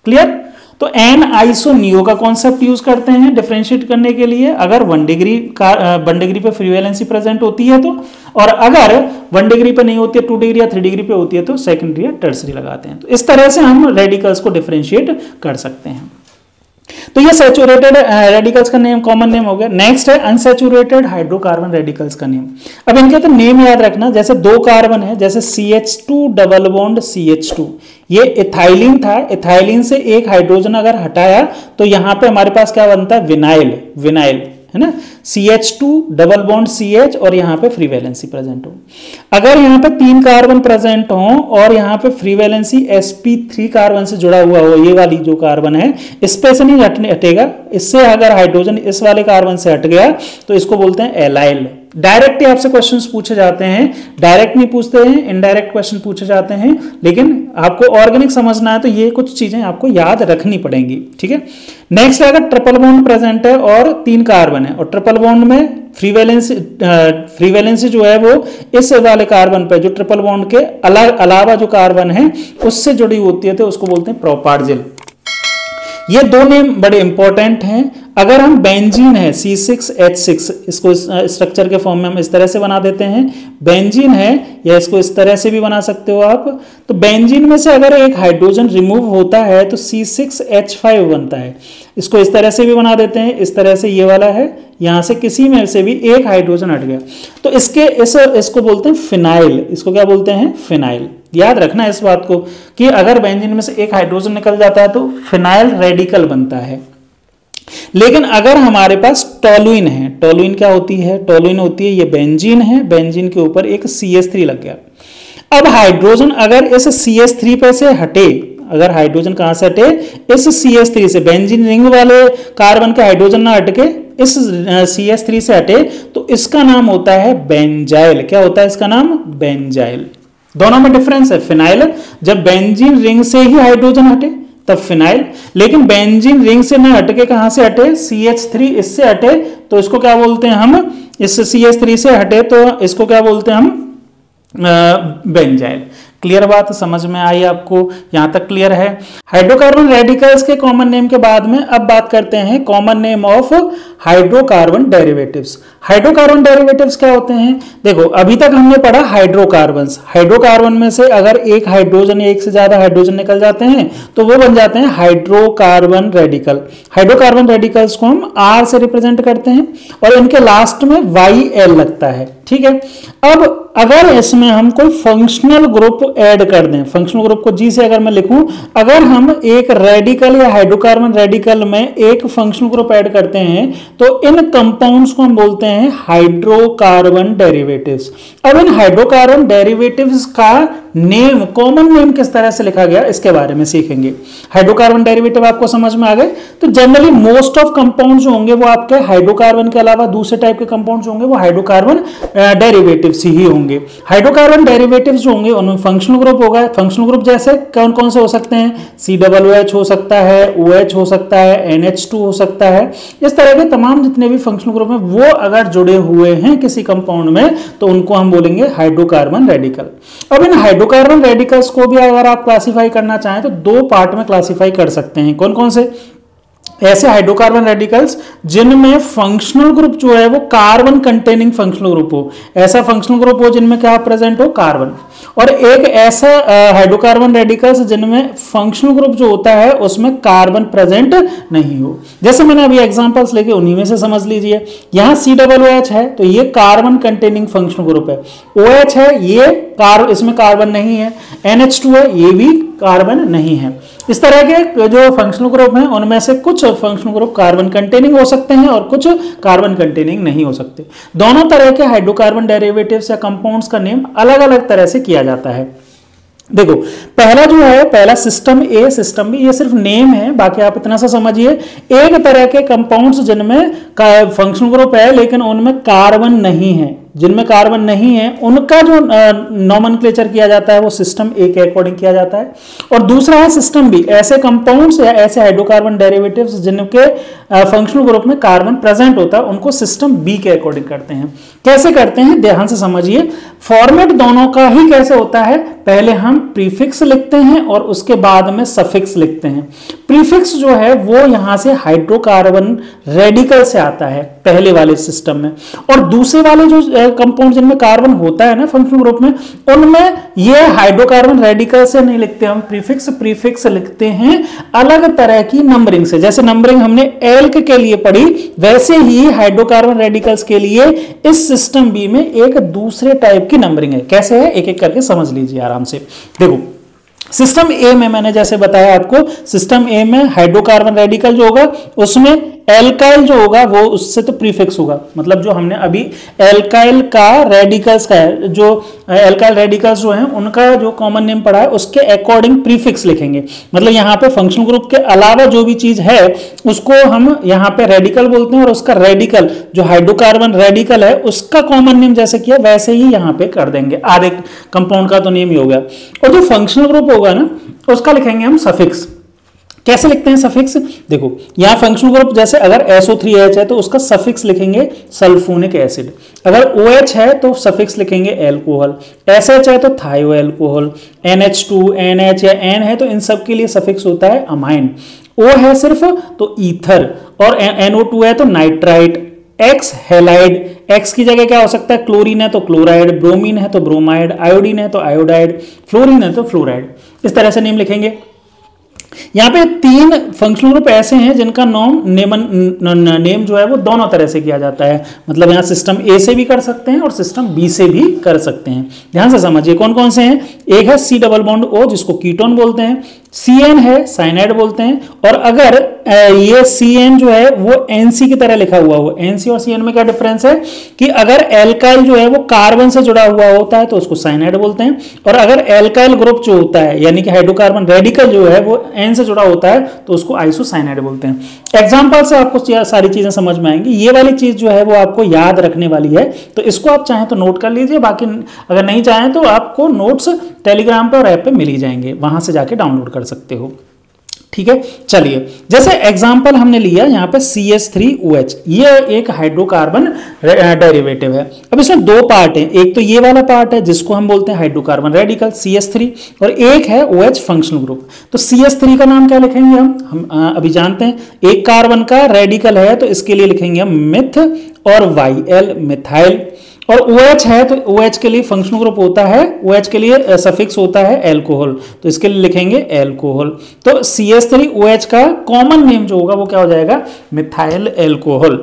क्लियर? तो एन आइसो नियो का कॉन्सेप्ट यूज करते हैं डिफरेंशिएट करने के लिए, अगर 1 डिग्री पे फ्री वैलेंसी प्रेजेंट होती है तो, और अगर 1 डिग्री पे नहीं होती है, 2 डिग्री या 3 डिग्री पे होती है तो सेकेंडरी या टर्सरी लगाते हैं। तो इस तरह से हम रेडिकल्स को डिफरेंशिएट कर सकते हैं। तो ये सैचुरेटेड रेडिकल्स का नेम, कॉमन नेम हो गया। नेक्स्ट है अनसैचुरेटेड हाइड्रोकार्बन रेडिकल्स का नेम। अब इनके तो नेम याद रखना, जैसे 2 कार्बन है, जैसे CH2 डबल बॉन्ड CH2, ये इथाइलिन था, इथाइलिन से एक हाइड्रोजन अगर हटाया तो यहां पे हमारे पास क्या बनता है, विनाइल है ना, CH2 डबल बॉन्ड CH और यहाँ पे फ्री वैलेंसी प्रेजेंट हो। अगर यहाँ पे 3 कार्बन प्रेजेंट हो और यहाँ पे फ्री वैलेंसी sp3 कार्बन से जुड़ा हुआ हो, ये वाली जो कार्बन है इस पे से नहीं हटेगा, इससे अगर हाइड्रोजन इस वाले कार्बन से हट गया तो इसको बोलते हैं एलाइल। डायरेक्ट ही आपसे क्वेश्चंस पूछे जाते हैं, डायरेक्ट नहीं पूछते हैं, इनडायरेक्ट क्वेश्चन पूछे जाते हैं, लेकिन आपको ऑर्गेनिक समझना है तो ये कुछ चीजें आपको याद रखनी पड़ेंगी। ठीक है, नेक्स्ट अगर ट्रिपल बॉन्ड प्रेजेंट है और 3 कार्बन है और ट्रिपल बॉन्ड में फ्री वैलेंसी जो है वो इस वाले कार्बन पे जो ट्रिपल बॉन्ड के अलावा जो कार्बन है उससे जुड़ी होती है तो उसको बोलते हैं प्रोपार्जिल। ये 2 नेम बड़े इंपॉर्टेंट हैं। अगर हम बेंजीन है C6H6, इसको स्ट्रक्चर के फॉर्म में हम इस तरह से बना देते हैं, बेंजीन है, या इसको इस तरह से भी बना सकते हो आप। तो बेंजीन में से अगर एक हाइड्रोजन रिमूव होता है तो C6H5 बनता है, इसको इस तरह से भी बना देते हैं, इस तरह से ये वाला है, यहां से किसी में से भी एक हाइड्रोजन हट गया तो इसको बोलते हैं फिनाइल। इसको क्या बोलते हैं, फिनाइल। याद रखना इस बात को कि अगर बेंजीन में से एक हाइड्रोजन निकल जाता है तो फिनाइल रेडिकल बनता है। लेकिन अगर हमारे पास टोलुइन है, टोलुइन क्या होती है, टोलुइन होती है, ये बेंजीन है, बेंजीन के ऊपर एक CH3 लग गया। अब हाइड्रोजन अगर इस CH3 पे से हटे, अगर हाइड्रोजन कहां से हटे, इस CH3 से, बेंजीन रिंग वाले कार्बन के हाइड्रोजन ना हटके इस CH3 से हटे तो इसका नाम होता है बेंजाइल। क्या होता है इसका नाम, बेंजाइल। दोनों में डिफरेंस है। फिनाइल जब बेंजीन रिंग से ही हाइड्रोजन हटे तब फिनाइल, लेकिन बेंजीन रिंग से ना हटके कहां से हटे, CH3 इससे हटे तो इसको क्या बोलते हैं हम, इस CH3 से हटे तो इसको क्या बोलते हैं हम, बेंजाइल। क्लियर बात समझ में आई आपको, यहां तक क्लियर है। हाइड्रोकार्बन रेडिकल्स के कॉमन नेम के बाद में अब बात करते हैं common name of hydrocarbon derivatives. Hydrocarbon derivatives क्या होते हैं, देखो अभी तक हमने पढ़ा हाइड्रोकार्बन्स, हाइड्रोकार्बन में से अगर एक हाइड्रोजन या एक से ज्यादा हाइड्रोजन निकल जाते हैं तो वो बन जाते हैं हाइड्रोकार्बन रेडिकल। हाइड्रोकार्बन रेडिकल्स को हम R से रिप्रेजेंट करते हैं और इनके लास्ट में YL लगता है। ठीक है, अब अगर इसमें हम कोई फंक्शनल ग्रुप ऐड कर दें, फंक्शनल ग्रुप को G से अगर मैं लिखूं, अगर हम एक रेडिकल या हाइड्रोकार्बन रेडिकल में एक फंक्शनल ग्रुप ऐड करते हैं तो इन कंपाउंड्स को हम बोलते हैं हाइड्रोकार्बन डेरिवेटिव्स। अब इन हाइड्रोकार्बन डेरिवेटिव्स का नेम, कॉमन नेम किस तरह से लिखा गया इसके बारे में सीखेंगे। हाइड्रोकार्बन डेरिवेटिव आपको समझ में आ गए, तो जनरली मोस्ट ऑफ कंपाउंड्स होंगे वो आपके हाइड्रोकार्बन के अलावा दूसरे टाइप के कंपाउंड्स होंगे वो हाइड्रोकार्बन डेरिवेटिव्स ही होंगे। हाइड्रोकार्बन डेरिवेटिव्स जो होंगे उनमें फंक्शनल ग्रुप होगा। फंक्शनल ग्रुप जैसे कौन कौन से हो सकते हैं, COOH हो सकता है, OH हो सकता है, NH2 हो सकता है। इस तरह के तमाम जितने भी फंक्शनल ग्रुप हैं वो अगर जुड़े हुए हैं किसी कंपाउंड में तो उनको हम बोलेंगे हाइड्रोकार्बन रेडिकल। अब इन हाइड्रोकार्बन रेडिकल्स को भी अगर आप क्लासिफाई करना चाहें तो दो पार्ट में क्लासिफाई कर सकते हैं। कौन कौन से? ऐसे हाइड्रोकार्बन रेडिकल्स जिनमें फंक्शनल ग्रुप जो है वो कार्बन कंटेनिंग फंक्शनल ग्रुप हो, ऐसा फंक्शनल ग्रुप हो जिनमें क्या प्रेजेंट हो, कार्बन। और एक ऐसा हाइड्रोकार्बन रेडिकल्स जिनमें फंक्शनल ग्रुप जो होता है उसमें कार्बन प्रेजेंट नहीं हो। जैसे मैंने अभी एग्जांपल्स लेके उन्हीं में से समझ लीजिए। यहाँ COOH है तो ये कार्बन कंटेनिंग फंक्शनल ग्रुप है, OH है ये इसमें कार्बन नहीं है, NH2 है ये भी कार्बन नहीं है। इस तरह के जो फंक्शनल ग्रुप हैं उनमें से कुछ फंक्शनल ग्रुप कार्बन कंटेनिंग हो सकते हैं और कुछ कार्बन कंटेनिंग नहीं हो सकते। दोनों तरह के हाइड्रोकार्बन डेरिवेटिव्स या कंपाउंड्स का नेम अलग अलग तरह से किया जाता है। देखो पहला जो है, पहला सिस्टम ए सिस्टम बी, ये सिर्फ नेम है, बाकी आप इतना सा समझिए। एक तरह के कंपाउंड्स जिनमें फंक्शनल ग्रुप है लेकिन उनमें कार्बन नहीं है, जिनमें कार्बन नहीं है उनका जो नोमेनक्लेचर किया जाता है वो सिस्टम ए के अकॉर्डिंग किया जाता है। और दूसरा है सिस्टम बी, ऐसे कंपाउंड्स या ऐसे हाइड्रोकार्बन डेरिवेटिव्स जिनके फंक्शनल ग्रुप में कार्बन प्रेजेंट होता है उनको सिस्टम बी के अकॉर्डिंग करते हैं। कैसे करते हैं ध्यान से समझिए। फॉर्मेट दोनों का ही कैसे होता है, पहले हम प्रीफिक्स लिखते हैं और उसके बाद में सफिक्स लिखते हैं। प्रीफिक्स जो है वो यहां से हाइड्रोकार्बन रेडिकल से आता है पहले वाले सिस्टम में, और दूसरे वाले जो कंपाउंड जिनमें कार्बन होता है ना फंक्शनल ग्रुप में, उनमें ये हाइड्रोकार्बन रेडिकल से नहीं लिखते हम प्रीफिक्स लिखते हैं अलग तरह की नंबरिंग से। जैसे नंबरिंग हमने एल्क के लिए पढ़ी वैसे ही हाइड्रोकार्बन रेडिकल्स के लिए इस सिस्टम बी में एक दूसरे टाइप की नंबरिंग है। कैसे है एक एक करके समझ लीजिए आराम से। देखो सिस्टम ए में मैंने जैसे बताया आपको, सिस्टम ए में हाइड्रोकार्बन रेडिकल जो होगा उसमें एल्काइल जो होगा वो उससे तो प्रीफिक्स होगा, मतलब जो हमने अभी एल्काइल का रेडिकल्स का है, जो एल्काइल रेडिकल्स जो हैं उनका जो कॉमन नेम पढ़ा है उसके अकॉर्डिंग प्रीफिक्स लिखेंगे। मतलब यहाँ पे फंक्शनल ग्रुप के अलावा जो भी चीज है उसको हम यहाँ पे रेडिकल बोलते हैं और उसका रेडिकल जो हाइड्रोकार्बन रेडिकल है उसका कॉमन नेम जैसे किया वैसे ही यहाँ पे कर देंगे। आधे कंपाउंड का तो नेम ही हो गया। और जो फंक्शनल ग्रुप होगा ना उसका लिखेंगे हम सफिक्स। कैसे लिखते हैं सफिक्स? देखो यहां फंक्शनल ग्रुप जैसे अगर SO3H है तो उसका सफिक्स लिखेंगे सल्फोनिक एसिड, अगर OH है तो सफिक्स लिखेंगे एल्कोहल, SH है तो थायो अल्कोहल, NH2 NH या N है तो इन सब के लिए सफिक्स होता है अमाइन, O है सिर्फ तो ईथर, और NO2 है तो नाइट्राइट, X हेलाइड, X की जगह क्या हो सकता है, क्लोरीन है तो क्लोराइड, ब्रोमीन है तो ब्रोमाइड, आयोडीन है तो आयोडाइड, फ्लोरीन है तो फ्लोराइड। इस तरह से नेम लिखेंगे। यहाँ पे तीन फंक्शनल ग्रुप ऐसे हैं जिनका नेम जो है वो दोनों तरह से किया जाता है। मतलब यहाँ सिस्टम ए से भी कर सकते हैं और सिस्टम बी से भी कर सकते हैं। ध्यान से समझिए कौन कौन से हैं। एक है C डबल बॉन्ड O जिसको कीटोन बोलते हैं, CN है साइनाइड बोलते हैं, और अगर ये CN जो है वो NC की तरह लिखा हुआ हो, NC और CN में क्या डिफरेंस है कि अगर एल्काइल जो है वो कार्बन से जुड़ा हुआ होता है तो उसको साइनाइड बोलते हैं, और अगर एल्काइल ग्रुप जो होता है यानी कि हाइड्रोकार्बन रेडिकल जो है वो N से जुड़ा होता है तो उसको आइसोसाइनाइड बोलते हैं। एग्जांपल से आपको सारी चीजें समझ में आएंगी। ये वाली चीज जो है वो आपको याद रखने वाली है तो इसको आप चाहें तो नोट कर लीजिए, बाकी अगर नहीं चाहें तो आपको नोट्स टेलीग्राम पे और ऐप पे मिल ही जाएंगे, वहां से जाके डाउनलोड कर सकते हो। ठीक है, चलिए जैसे एग्जांपल हमने लिया यहाँ पे CH3OH, ये एक हाइड्रोकार्बन डेरिवेटिव है। अब इसमें दो पार्ट हैं, एक तो ये वाला पार्ट है जिसको हम बोलते हैं हाइड्रोकार्बन रेडिकल CH3, और एक है OH फंक्शनल ग्रुप। तो CH3 का नाम क्या लिखेंगे हम अभी जानते हैं, एक कार्बन का रेडिकल है तो इसके लिए लिखेंगे हम मिथ और YL मिथाइल, और OH है तो OH के लिए फंक्शनल ग्रुप होता है, OH के लिए सफिक्स होता है एल्कोहल तो इसके लिए लिखेंगे एल्कोहल। तो CH3OH का कॉमन नेम जो होगा वो क्या हो जाएगा, मिथाइल एल्कोहल।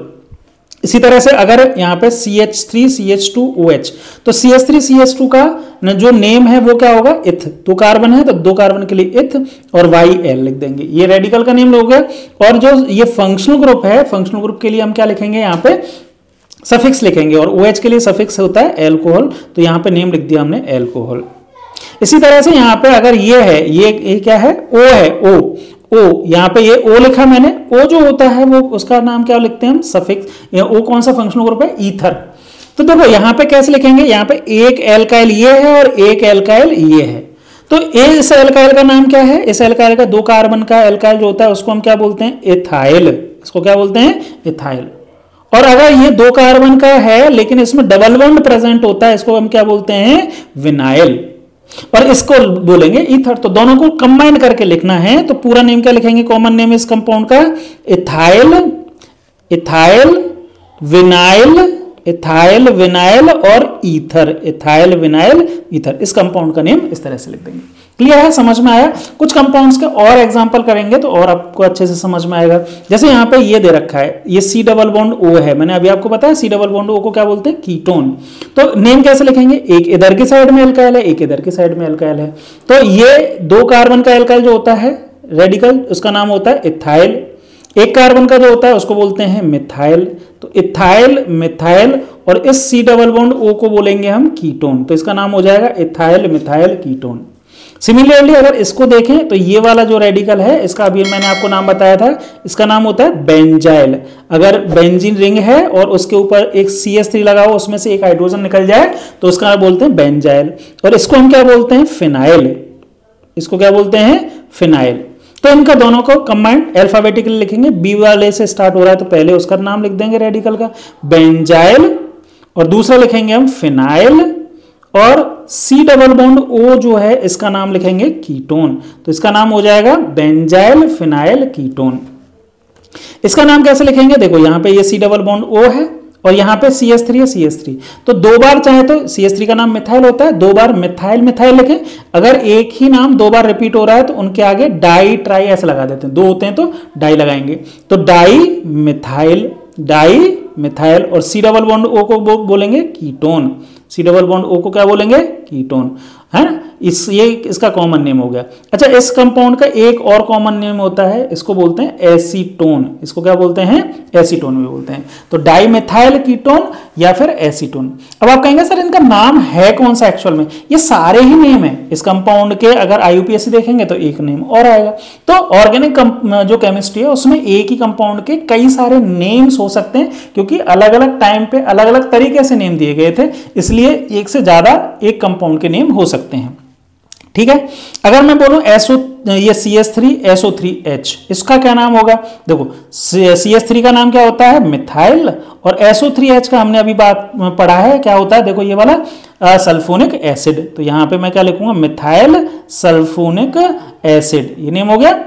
इसी तरह से अगर यहाँ पे CH3CH2OH तो CH3CH2 का जो नेम है वो क्या होगा, इथ, दो कार्बन है तो दो कार्बन के लिए इथ और YL लिख देंगे, ये रेडिकल का नेम हो गया। और जो ये फंक्शनल ग्रुप है, फंक्शनल ग्रुप के लिए हम क्या लिखेंगे, यहाँ पे सफिक्स लिखेंगे, और OH के लिए सफिक्स होता है एल्कोहल तो यहाँ पे नेम लिख दिया हमने एल्कोहल। इसी तरह से यहाँ पे अगर ये है, ये क्या है, O है, O यहाँ पे ये O लिखा मैंने, O जो होता है वो उसका नाम क्या लिखते हैं हम, सफिक्स। O कौन सा फंक्शनल ग्रुप है, ईथर। तो देखो यहां पे कैसे लिखेंगे, यहां पे एक एल्काइल ये है और एक एल्काइल ये है, तो इस एल्काइल का नाम क्या है, इस एल्काइल का 2 कार्बन का एल्काइल जो होता है उसको हम क्या बोलते हैं, एथाइल। इसको क्या बोलते हैं, एथाइल। और अगर ये 2 कार्बन का है लेकिन इसमें डबल बॉन्ड प्रेजेंट होता है, इसको हम क्या बोलते हैं, विनाइल। और इसको बोलेंगे ईथर। तो दोनों को कंबाइन करके लिखना है, तो पूरा नेम क्या लिखेंगे, कॉमन नेम इस कंपाउंड का ethyl, ethyl vinyl, ethyl vinyl और ईथर, इथाइल विनाइल ईथर। इस कंपाउंड का नेम इस तरह से लिख देंगे। क्लियर है, समझ में आया। कुछ कंपाउंड्स के और एग्जांपल करेंगे तो और आपको अच्छे से समझ में आएगा। जैसे यहाँ पे ये दे रखा है, ये C डबल बॉन्ड O है, मैंने अभी आपको बताया C डबल बॉन्ड O को क्या बोलते हैं, कीटोन। तो नेम कैसे लिखेंगे, एक इधर की साइड में एल्काइल है, एक इधर की साइड में एल्काइल है। तो ये 2 कार्बन का एल्काइल जो होता है रेडिकल, उसका नाम होता है इथाइल। एक कार्बन का जो होता है उसको बोलते हैं मिथाइल। तो इथाइल, मिथाइल, और इस C डबल बॉन्ड O को बोलेंगे हम कीटोन। तो इसका नाम हो जाएगा इथाइल मिथाइल कीटोन। सिमिलरली अगर इसको देखें तो ये वाला जो रेडिकल है, इसका अभी मैंने आपको नाम बताया था, इसका नाम होता है बेंजाइल। अगर बेंजीन रिंग है और उसके ऊपर एक CH3 लगा हो, उसमें से एक हाइड्रोजन निकल जाए तो उसका बोलते हैं बेंजाइल। और इसको हम क्या बोलते हैं, फिनाइल। इसको क्या बोलते हैं, फिनाइल। तो इनका दोनों को कंबाइंड अल्फाबेटिकली लिखेंगे। बी वाले से स्टार्ट हो रहा है तो पहले उसका नाम लिख देंगे रेडिकल का, बेंजाइल, और दूसरा लिखेंगे हम फिनाइल, और C डबल बॉन्ड O जो है इसका नाम लिखेंगे कीटोन। तो इसका नाम हो जाएगा बेंजाइल फिनाइल कीटोन। इसका नाम कैसे लिखेंगे, देखो यहाँ पे ये C डबल बॉन्ड O है और यहाँ पे CH3 है, CH3। तो 2 बार चाहे तो CH3 का नाम मिथाइल होता है, 2 बार मिथाइल मिथाइल लिखें। अगर एक ही नाम 2 बार रिपीट हो रहा है तो उनके आगे डाई ट्राई ऐसे लगा देते हैं, 2 होते हैं तो डाई लगाएंगे। तो डाई मिथाइल, डाई मिथाइल, और C डबल बॉन्ड O को बोलेंगे ketone. C double bond O को क्या बोलेंगे, कीटोन, है ना। ये इसका कॉमन नेम हो गया। अच्छा, इस कंपाउंड का एक और कॉमन नेम होता है, इसको बोलते हैं एसीटोन। इसको क्या बोलते हैं, एसीटोन भी बोलते हैं। तो डाइमेथाइल कीटोन या फिर एसीटोन। अब आप कहेंगे सर इनका नाम है कौन सा एक्चुअल में, ये सारे ही नेम है इस कंपाउंड के। अगर IUPAC देखेंगे तो एक नेम और आएगा। तो ऑर्गेनिक जो केमिस्ट्री है उसमें एक ही कंपाउंड के कई सारे नेम्स हो सकते हैं, क्योंकि अलग अलग टाइम पे अलग अलग तरीके से नेम दिए गए थे, इसलिए एक से ज्यादा एक कंपाउंड के नेम हो सकते हैं। ठीक है। अगर मैं बोलूं ये CH3 SO3H, इसका क्या नाम होगा, देखो CH3 का नाम क्या होता है, मिथाइल, और SO3H का हमने अभी बात पढ़ा है क्या होता है, देखो ये वाला सल्फोनिक एसिड। तो यहां पे मैं क्या लिखूंगा, मिथाइल सल्फोनिक एसिड, ये नेम हो गया।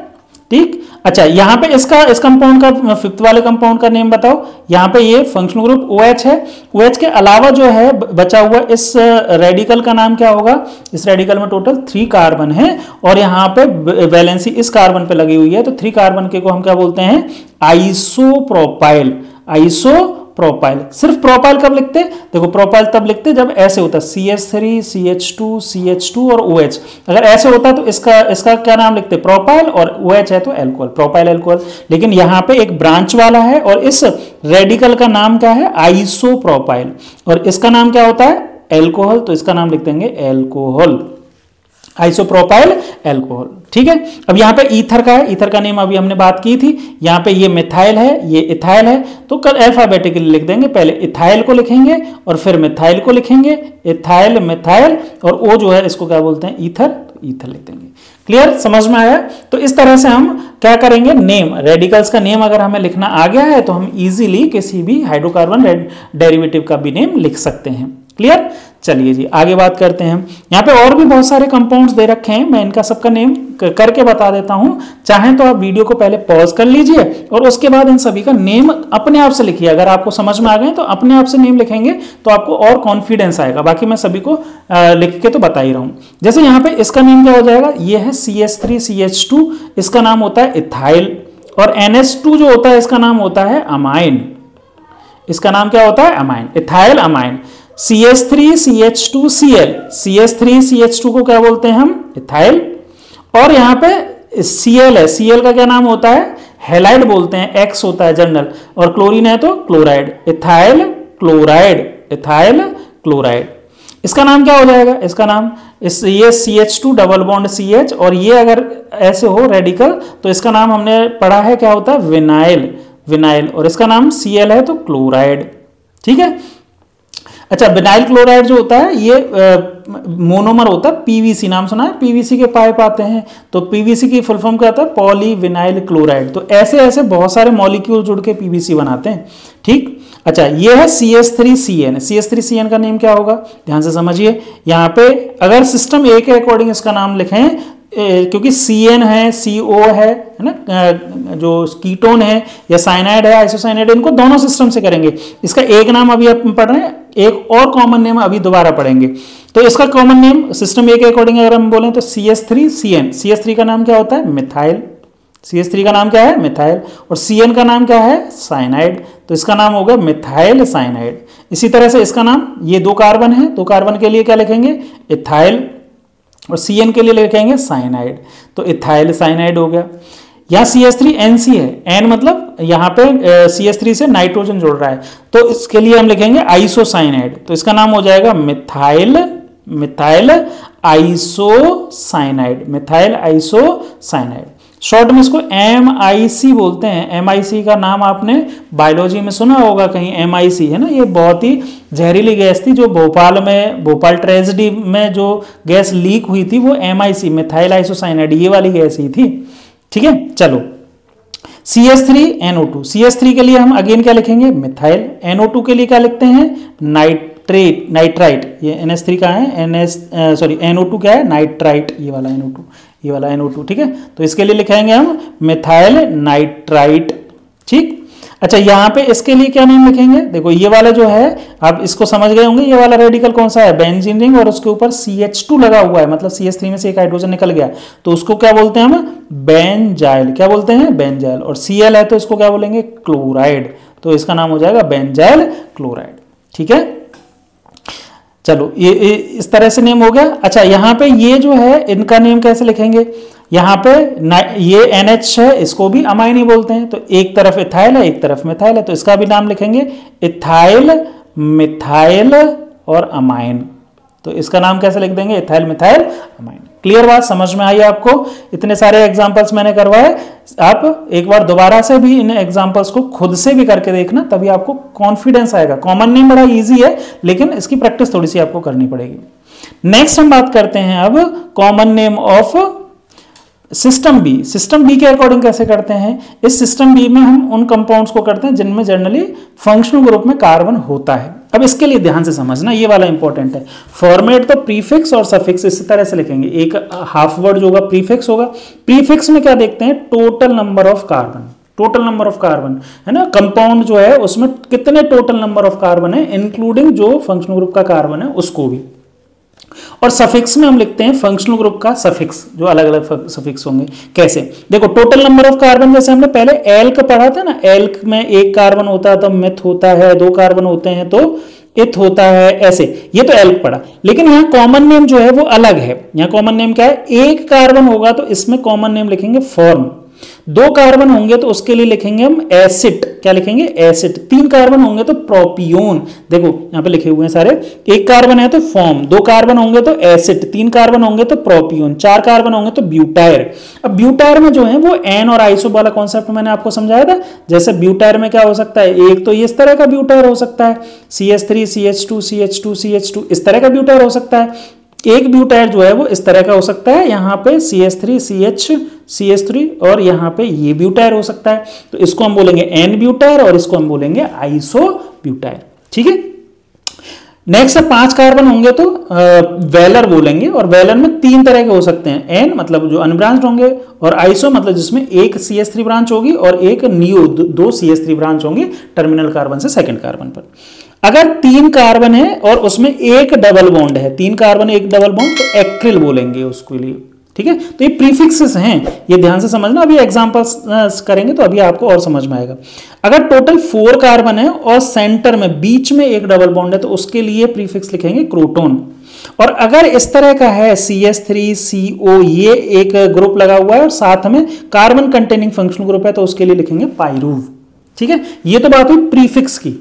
ठीक। अच्छा, यहाँ पे इस कंपाउंड का 5th वाले कंपाउंड का नेम बताओ। यहाँ पे ये फंक्शनल ग्रुप OH है। OH के अलावा जो है बचा हुआ इस रेडिकल का नाम क्या होगा, इस रेडिकल में टोटल 3 कार्बन है और यहाँ पे वैलेंसी इस कार्बन पे लगी हुई है। तो 3 कार्बन के को हम क्या बोलते हैं, आइसोप्रोपाइल। आइसोप्रोपाइल। सिर्फ प्रोपाइल कब लिखते, देखो प्रोपाइल तब लिखते जब ऐसे होता है CH3 CH2 CH2 और OH। अगर ऐसे होता तो इसका क्या नाम लिखते, प्रोपाइल, और OH है तो एल्कोहल, प्रोपाइल एल्कोहल। लेकिन यहाँ पे एक ब्रांच वाला है और इस रेडिकल का नाम क्या है, आइसोप्रोपाइल, और इसका नाम क्या होता है, एल्कोहल। तो इसका नाम लिख देंगे एल्कोहल, आइसोप्रोपाइल एल्कोहल। ठीक है। अब यहाँ पे ईथर का है, ईथर का नेम अभी हमने बात की थी। यहाँ पे ये मिथाइल है, ये इथाइल है, तो कल अल्फाबेटिकली लिख देंगे। पहले इथाइल को लिखेंगे और फिर मिथाइल को लिखेंगे, इथाइल मिथाइल, और ओ जो है इसको क्या बोलते हैं, ईथर, तो ईथर लिख देंगे। क्लियर, समझ में आया। तो इस तरह से हम क्या करेंगे, नेम, रेडिकल्स का नेम अगर हमें लिखना आ गया है तो हम इजीली किसी भी हाइड्रोकार्बन डेरिवेटिव का भी नेम लिख सकते हैं। क्लियर। चलिए जी आगे बात करते हैं। यहाँ पे और भी बहुत सारे कंपाउंड्स दे रखे हैं, मैं इनका सबका नेम करके बता देता हूं। चाहें तो आप वीडियो को पहले पॉज कर लीजिए और उसके बाद इन सभी का नेम अपने आप से लिखिए। अगर आपको समझ में आ गए तो अपने आप से नेम लिखेंगे तो आपको और कॉन्फिडेंस आएगा। बाकी मैं सभी को लिख के तो बता ही रहा हूं। जैसे यहाँ पे इसका नेम क्या हो जाएगा, ये है CH3 CH2, इसका नाम होता है इथाइल, और NH2 जो होता है इसका नाम होता है अमाइन। इसका नाम क्या होता है, amine, ethyl amine. CH3 CH2 Cl, CH3 CH2 को क्या बोलते हैं हम, इथाइल, और यहाँ पे Cl है, Cl का क्या नाम होता है, हैलाइड बोलते हैं, X होता है जनरल, और क्लोरीन है तो chloride, ethyl chloride, ethyl chloride. इसका नाम क्या हो जाएगा, इसका नाम ये CH2 डबल बॉन्ड CH, और ये अगर ऐसे हो रेडिकल तो इसका नाम हमने पढ़ा है क्या होता है, विनाइल, विनाइल, और इसका नाम Cl है तो क्लोराइड। ठीक है। अच्छा, विनाइल क्लोराइड जो होता है ये मोनोमर होता है, पीवीसी नाम सुना है, पीवीसी के पाइप आते हैं, तो पीवीसी की फुल फॉर्म क्या होता है, पॉली विनाइल क्लोराइड। तो ऐसे ऐसे बहुत सारे मॉलिक्यूल जुड़ के पीवीसी बनाते हैं, ठीक। अच्छा, ये है CH3CN। CH3CN का नेम क्या होगा, ध्यान से समझिए। यहाँ पे अगर सिस्टम ए के अकॉर्डिंग इसका नाम लिखें, क्योंकि CN है, CO है ना, जो कीटोन है या साइनाइड है, आइसोसाइनाइड, इनको दोनों सिस्टम से करेंगे। इसका एक नाम अभी आप पढ़ रहे हैं, एक और कॉमन नेम अभी दोबारा पढ़ेंगे। तो इसका कॉमन नेम सिस्टम ए के अकॉर्डिंग अगर हम बोलें तो CH3CN। CH3 का नाम क्या होता है, मिथाइल। CH3 का नाम क्या है, मिथाइल। और CN का नाम क्या है, साइनाइड। तो इसका नाम होगा मिथाइल साइनाइड। इसी तरह से इसका नाम, ये 2 कार्बन है, 2 कार्बन के लिए क्या लिखेंगे, इथाइल, और CN के लिए लिखेंगे साइनाइड। तो इथाइल साइनाइड हो गया। यहाँ CH3NC है, N मतलब यहाँ पे CH3 से नाइट्रोजन जुड़ रहा है, तो इसके लिए हम लिखेंगे आइसोसाइनाइड। तो इसका नाम हो जाएगा methyl isocyanide, methyl isocyanide. Short में इसको MIC बोलते हैं। MIC का नाम आपने बायोलॉजी में सुना होगा कहीं, MIC है ना, ये बहुत ही जहरीली गैस थी जो भोपाल ट्रेजेडी में जो गैस लीक हुई थी वो MIC, मिथाइल आइसोसाइनाइड, ये वाली गैस ही थी, ठीक है। चलो, CH3NO2, CH3 के लिए हम अगेन क्या लिखेंगे, मिथाइल। NO2 के लिए क्या लिखते हैं, नाइट्राइट। ये NH3 का है, NO2 क्या है, नाइट्राइट, ये वाला NO2, ठीक है। तो इसके लिए लिखेंगे हम मिथाइल नाइट्राइट, ठीक। अच्छा, यहाँ पे इसके लिए क्या नेम लिखेंगे, देखो ये वाला जो है, आप इसको समझ गए होंगे, ये वाला रेडिकल कौन सा है, बेंजीन रिंग, और उसके ऊपर CH2 लगा हुआ है, मतलब CH3 में से एक हाइड्रोजन निकल गया, तो उसको क्या बोलते हैं हम, बेंजाइल। क्या बोलते हैं, बेंजाइल। और Cl है तो इसको क्या बोलेंगे, क्लोराइड। तो इसका नाम हो जाएगा बेंजाइल क्लोराइड, ठीक है। चलो, ये इस तरह से नेम हो गया। अच्छा, यहाँ पे ये जो है इनका नेम कैसे लिखेंगे, यहाँ पे ये NH है, इसको भी अमाइन ही बोलते हैं, तो एक तरफ इथाइल है, एक तरफ मिथाइल है, तो इसका भी नाम लिखेंगे इथाइल मिथाइल और अमाइन। तो इसका नाम कैसे लिख देंगे, इथाइल मिथाइल अमाइन। क्लियर बात, समझ में आई आपको। इतने सारे एग्जांपल्स मैंने करवाए, आप एक बार दोबारा से भी इन एग्जांपल्स को खुद से भी करके देखना, तभी आपको कॉन्फिडेंस आएगा। कॉमन नेम बड़ा इजी है, लेकिन इसकी प्रैक्टिस थोड़ी सी आपको करनी पड़ेगी। नेक्स्ट हम बात करते हैं अब common name of system B. System B के अकॉर्डिंग कैसे करते हैं, इस सिस्टम बी में हम उन कंपाउंड्स को करते हैं जिनमें जनरली फंक्शनल ग्रुप में कार्बन होता है। अब इसके लिए ध्यान से समझना, ये वाला इंपॉर्टेंट है। फॉर्मेट तो प्रीफिक्स और सफिक्स इस तरह से लिखेंगे। एक हाफ वर्ड जो होगा प्रीफिक्स होगा। प्रीफिक्स में क्या देखते हैं, total number of carbon, total number of carbon है ना, कंपाउंड जो है उसमें कितने टोटल नंबर ऑफ कार्बन है, इंक्लूडिंग जो फंक्शनल ग्रुप का कार्बन है उसको भी। और सफिक्स में हम लिखते हैं फंक्शनल ग्रुप का सफिक्स, जो अलग अलग सफिक्स होंगे। कैसे, देखो टोटल नंबर ऑफ कार्बन, जैसे हमने पहले एल्क पढ़ा था ना, एल्क में एक कार्बन होता है तो मिथ होता है, 2 कार्बन होते हैं तो इथ होता है, ऐसे। ये तो एल्क पढ़ा, लेकिन यहाँ कॉमन नेम जो है वो अलग है। यहाँ कॉमन नेम क्या है, एक कार्बन होगा तो इसमें कॉमन नेम लिखेंगे फॉर्म। 2 कार्बन होंगे तो उसके लिए लिखेंगे हम एसिड। क्या लिखेंगे, एसिड। 3 कार्बन होंगे तो प्रोपियोन। देखो यहाँ पे लिखे हुए हैं सारे। 1 कार्बन है तो फॉर्म, 2 कार्बन होंगे तो एसिड, 3 कार्बन होंगे तो प्रोपियोन, 4 कार्बन होंगे तो ब्यूटायर। अब ब्यूटायर में जो है वो एन और आइसो वाला कॉन्सेप्ट मैंने आपको समझाया था। जैसे ब्यूटायर में क्या हो सकता है, एक तो इस तरह का ब्यूटायर हो सकता है, CH3 CH2 CH2 CH2, इस तरह का ब्यूटायर हो सकता है। एक ब्यूटायर जो है वो इस तरह का हो सकता है, यहाँ पे CH3 CH3 और यहाँ पे ये ब्यूटायर हो सकता है। तो इसको हम बोलेंगे एन ब्यूटायर और इसको हम बोलेंगे आइसो ब्यूटायर, ठीक है। नेक्स्ट 5 कार्बन होंगे तो वेलर बोलेंगे, और वेलर में 3 तरह के हो सकते हैं। एन मतलब जो अनब्रांच्ड होंगे, और आइसो मतलब जिसमें एक CH3 ब्रांच होगी और एक नियो 2 CH3 ब्रांच होंगी टर्मिनल कार्बन से सेकंड कार्बन पर। अगर 3 कार्बन है और उसमें एक डबल बॉन्ड है, 3 कार्बन एक डबल बॉन्ड, तो एक्रिल बोलेंगे उसके लिए, ठीक है। तो ये प्रीफिक्सेस हैं, ये ध्यान से समझना। अभी एग्जांपल्स करेंगे तो अभी आपको और समझ में आएगा। अगर टोटल 4 कार्बन है और सेंटर में बीच में एक डबल बॉन्ड है तो उसके लिए प्रीफिक्स लिखेंगे क्रोटोन। और अगर इस तरह का है CH3CO, ये एक ग्रुप लगा हुआ है और साथ में कार्बन कंटेनिंग फंक्शनल ग्रुप है, तो उसके लिए लिखेंगे पाइरूव, ठीक है। ये तो बात हुई प्रीफिक्स की।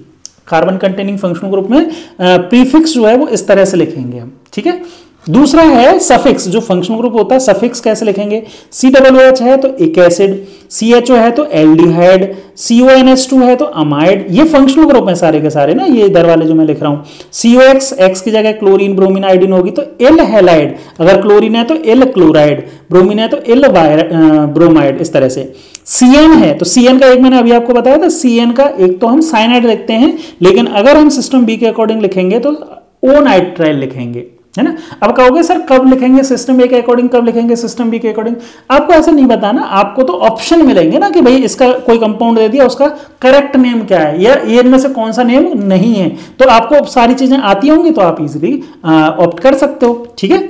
कार्बन कंटेनिंग फंक्शनल ग्रुप में प्रीफिक्स जो है वो इस तरह से लिखेंगे हम, ठीक है। दूसरा है सफिक्स, जो फंक्शनल ग्रुप होता है सफिक्स कैसे लिखेंगे, COOH है तो एक एसिड, CHO है तो एल्डिहाइड, CONH2 है तो अमाइड। ये फंक्शनल ग्रुप है सारे के सारे ना, ये इधर वाले जो मैं लिख रहा हूं। COX, एक्स की जगह क्लोरीन ब्रोमीन आयोडीन होगी तो एल हैलाइड, अगर क्लोरीन है तो एल क्लोराइड, ब्रोमीन है तो एल ब्रोमाइड, इस तरह से। CN है तो CN का एक मैंने अभी आपको बताया था, CN का एक तो हम साइनाइड लिखते हैं, लेकिन अगर हम सिस्टम बी के अकॉर्डिंग लिखेंगे तो ओ नाइट्राइल लिखेंगे, है ना। अब कहोगे सर कब लिखेंगे सिस्टम ए के अकॉर्डिंग, कब लिखेंगे सिस्टम बी के अकॉर्डिंग, आपको ऐसा नहीं बताना, आपको तो ऑप्शन मिलेंगे ना कि भाई इसका कोई कंपाउंड दे दिया, उसका करेक्ट नेम क्या है या ये इनमें से कौन सा नेम नहीं है, तो आपको सारी चीजें आती होंगी तो आप इजीली ऑप्ट कर सकते हो, ठीक है।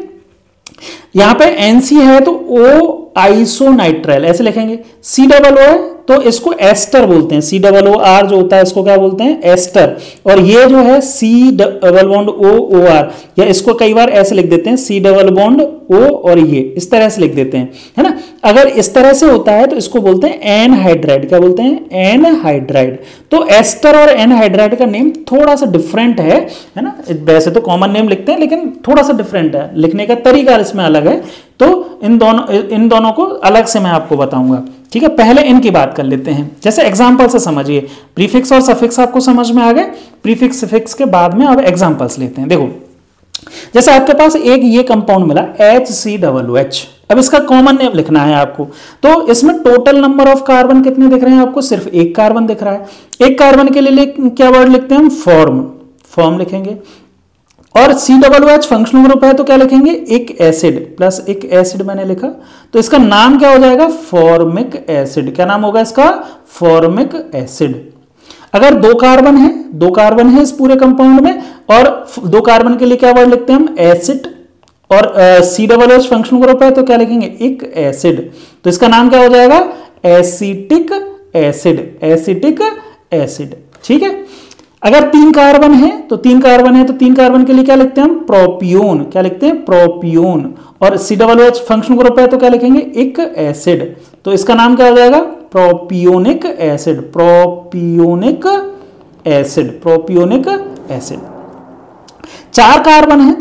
यहां पे NC है तो ओ आइसोनाइट्राइल ऐसे लिखेंगे। COO है तो इसको एस्टर बोलते हैं, COOR जो होता है इसको क्या बोलते हैं, एस्टर। और ये जो है COOR, या इसको कई बार ऐसे लिख देते हैं COO, और ये इस तरह से लिख देते हैं, है ना। अगर इस तरह से होता है तो इसको बोलते हैं एनहाइड्राइड, क्या बोलते हैं, एनहाइड्राइड। तो एस्टर और एनहाइड्राइड का नेम थोड़ा सा डिफरेंट है ना। वैसे तो कॉमन नेम लिखते हैं लेकिन थोड़ा सा डिफरेंट है, लिखने का तरीका इसमें अलग है, तो इन दोनों को अलग से मैं आपको बताऊंगा, ठीक है। पहले इनकी बात कर लेते हैं, जैसे एग्जांपल से समझिए। प्रीफिक्स और सफिक्स आपको समझ में आ गए, प्रीफिक्स सफिक्स के बाद में अब एग्जांपल्स लेते हैं। देखो जैसे आपके पास एक ये कंपाउंड मिला HCOOH, अब इसका कॉमन नेम लिखना है आपको, तो इसमें टोटल नंबर ऑफ कार्बन कितने दिख रहे हैं आपको, सिर्फ एक कार्बन दिख रहा है। एक कार्बन के लिए क्या वर्ड लिखते हैं हम, फॉर्म लिखेंगे। और COOH फंक्शनल ग्रुप है तो क्या लिखेंगे, एक एसिड प्लस एक एसिड मैंने लिखा, तो इसका नाम क्या हो जाएगा, फॉर्मिक एसिड। क्या नाम होगा इसका, फॉर्मिक एसिड। अगर दो कार्बन है इस पूरे कंपाउंड में, और दो कार्बन के लिए क्या वर्ड लिखते हैं हम, एसिड, और COOH फंक्शनल ग्रुप है तो क्या लिखेंगे, एक एसिड, तो इसका नाम क्या हो जाएगा, एसिटिक एसिड, ठीक है। अगर तीन कार्बन है तो तीन कार्बन के लिए क्या लिखते हैं हम, प्रोपियोन, क्या लिखते हैं, प्रोपियोन। और COOH फंक्शनल ग्रुप है तो क्या लिखेंगे, एक एसिड, तो इसका नाम क्या हो जाएगा, प्रोपियोनिक एसिड। चार कार्बन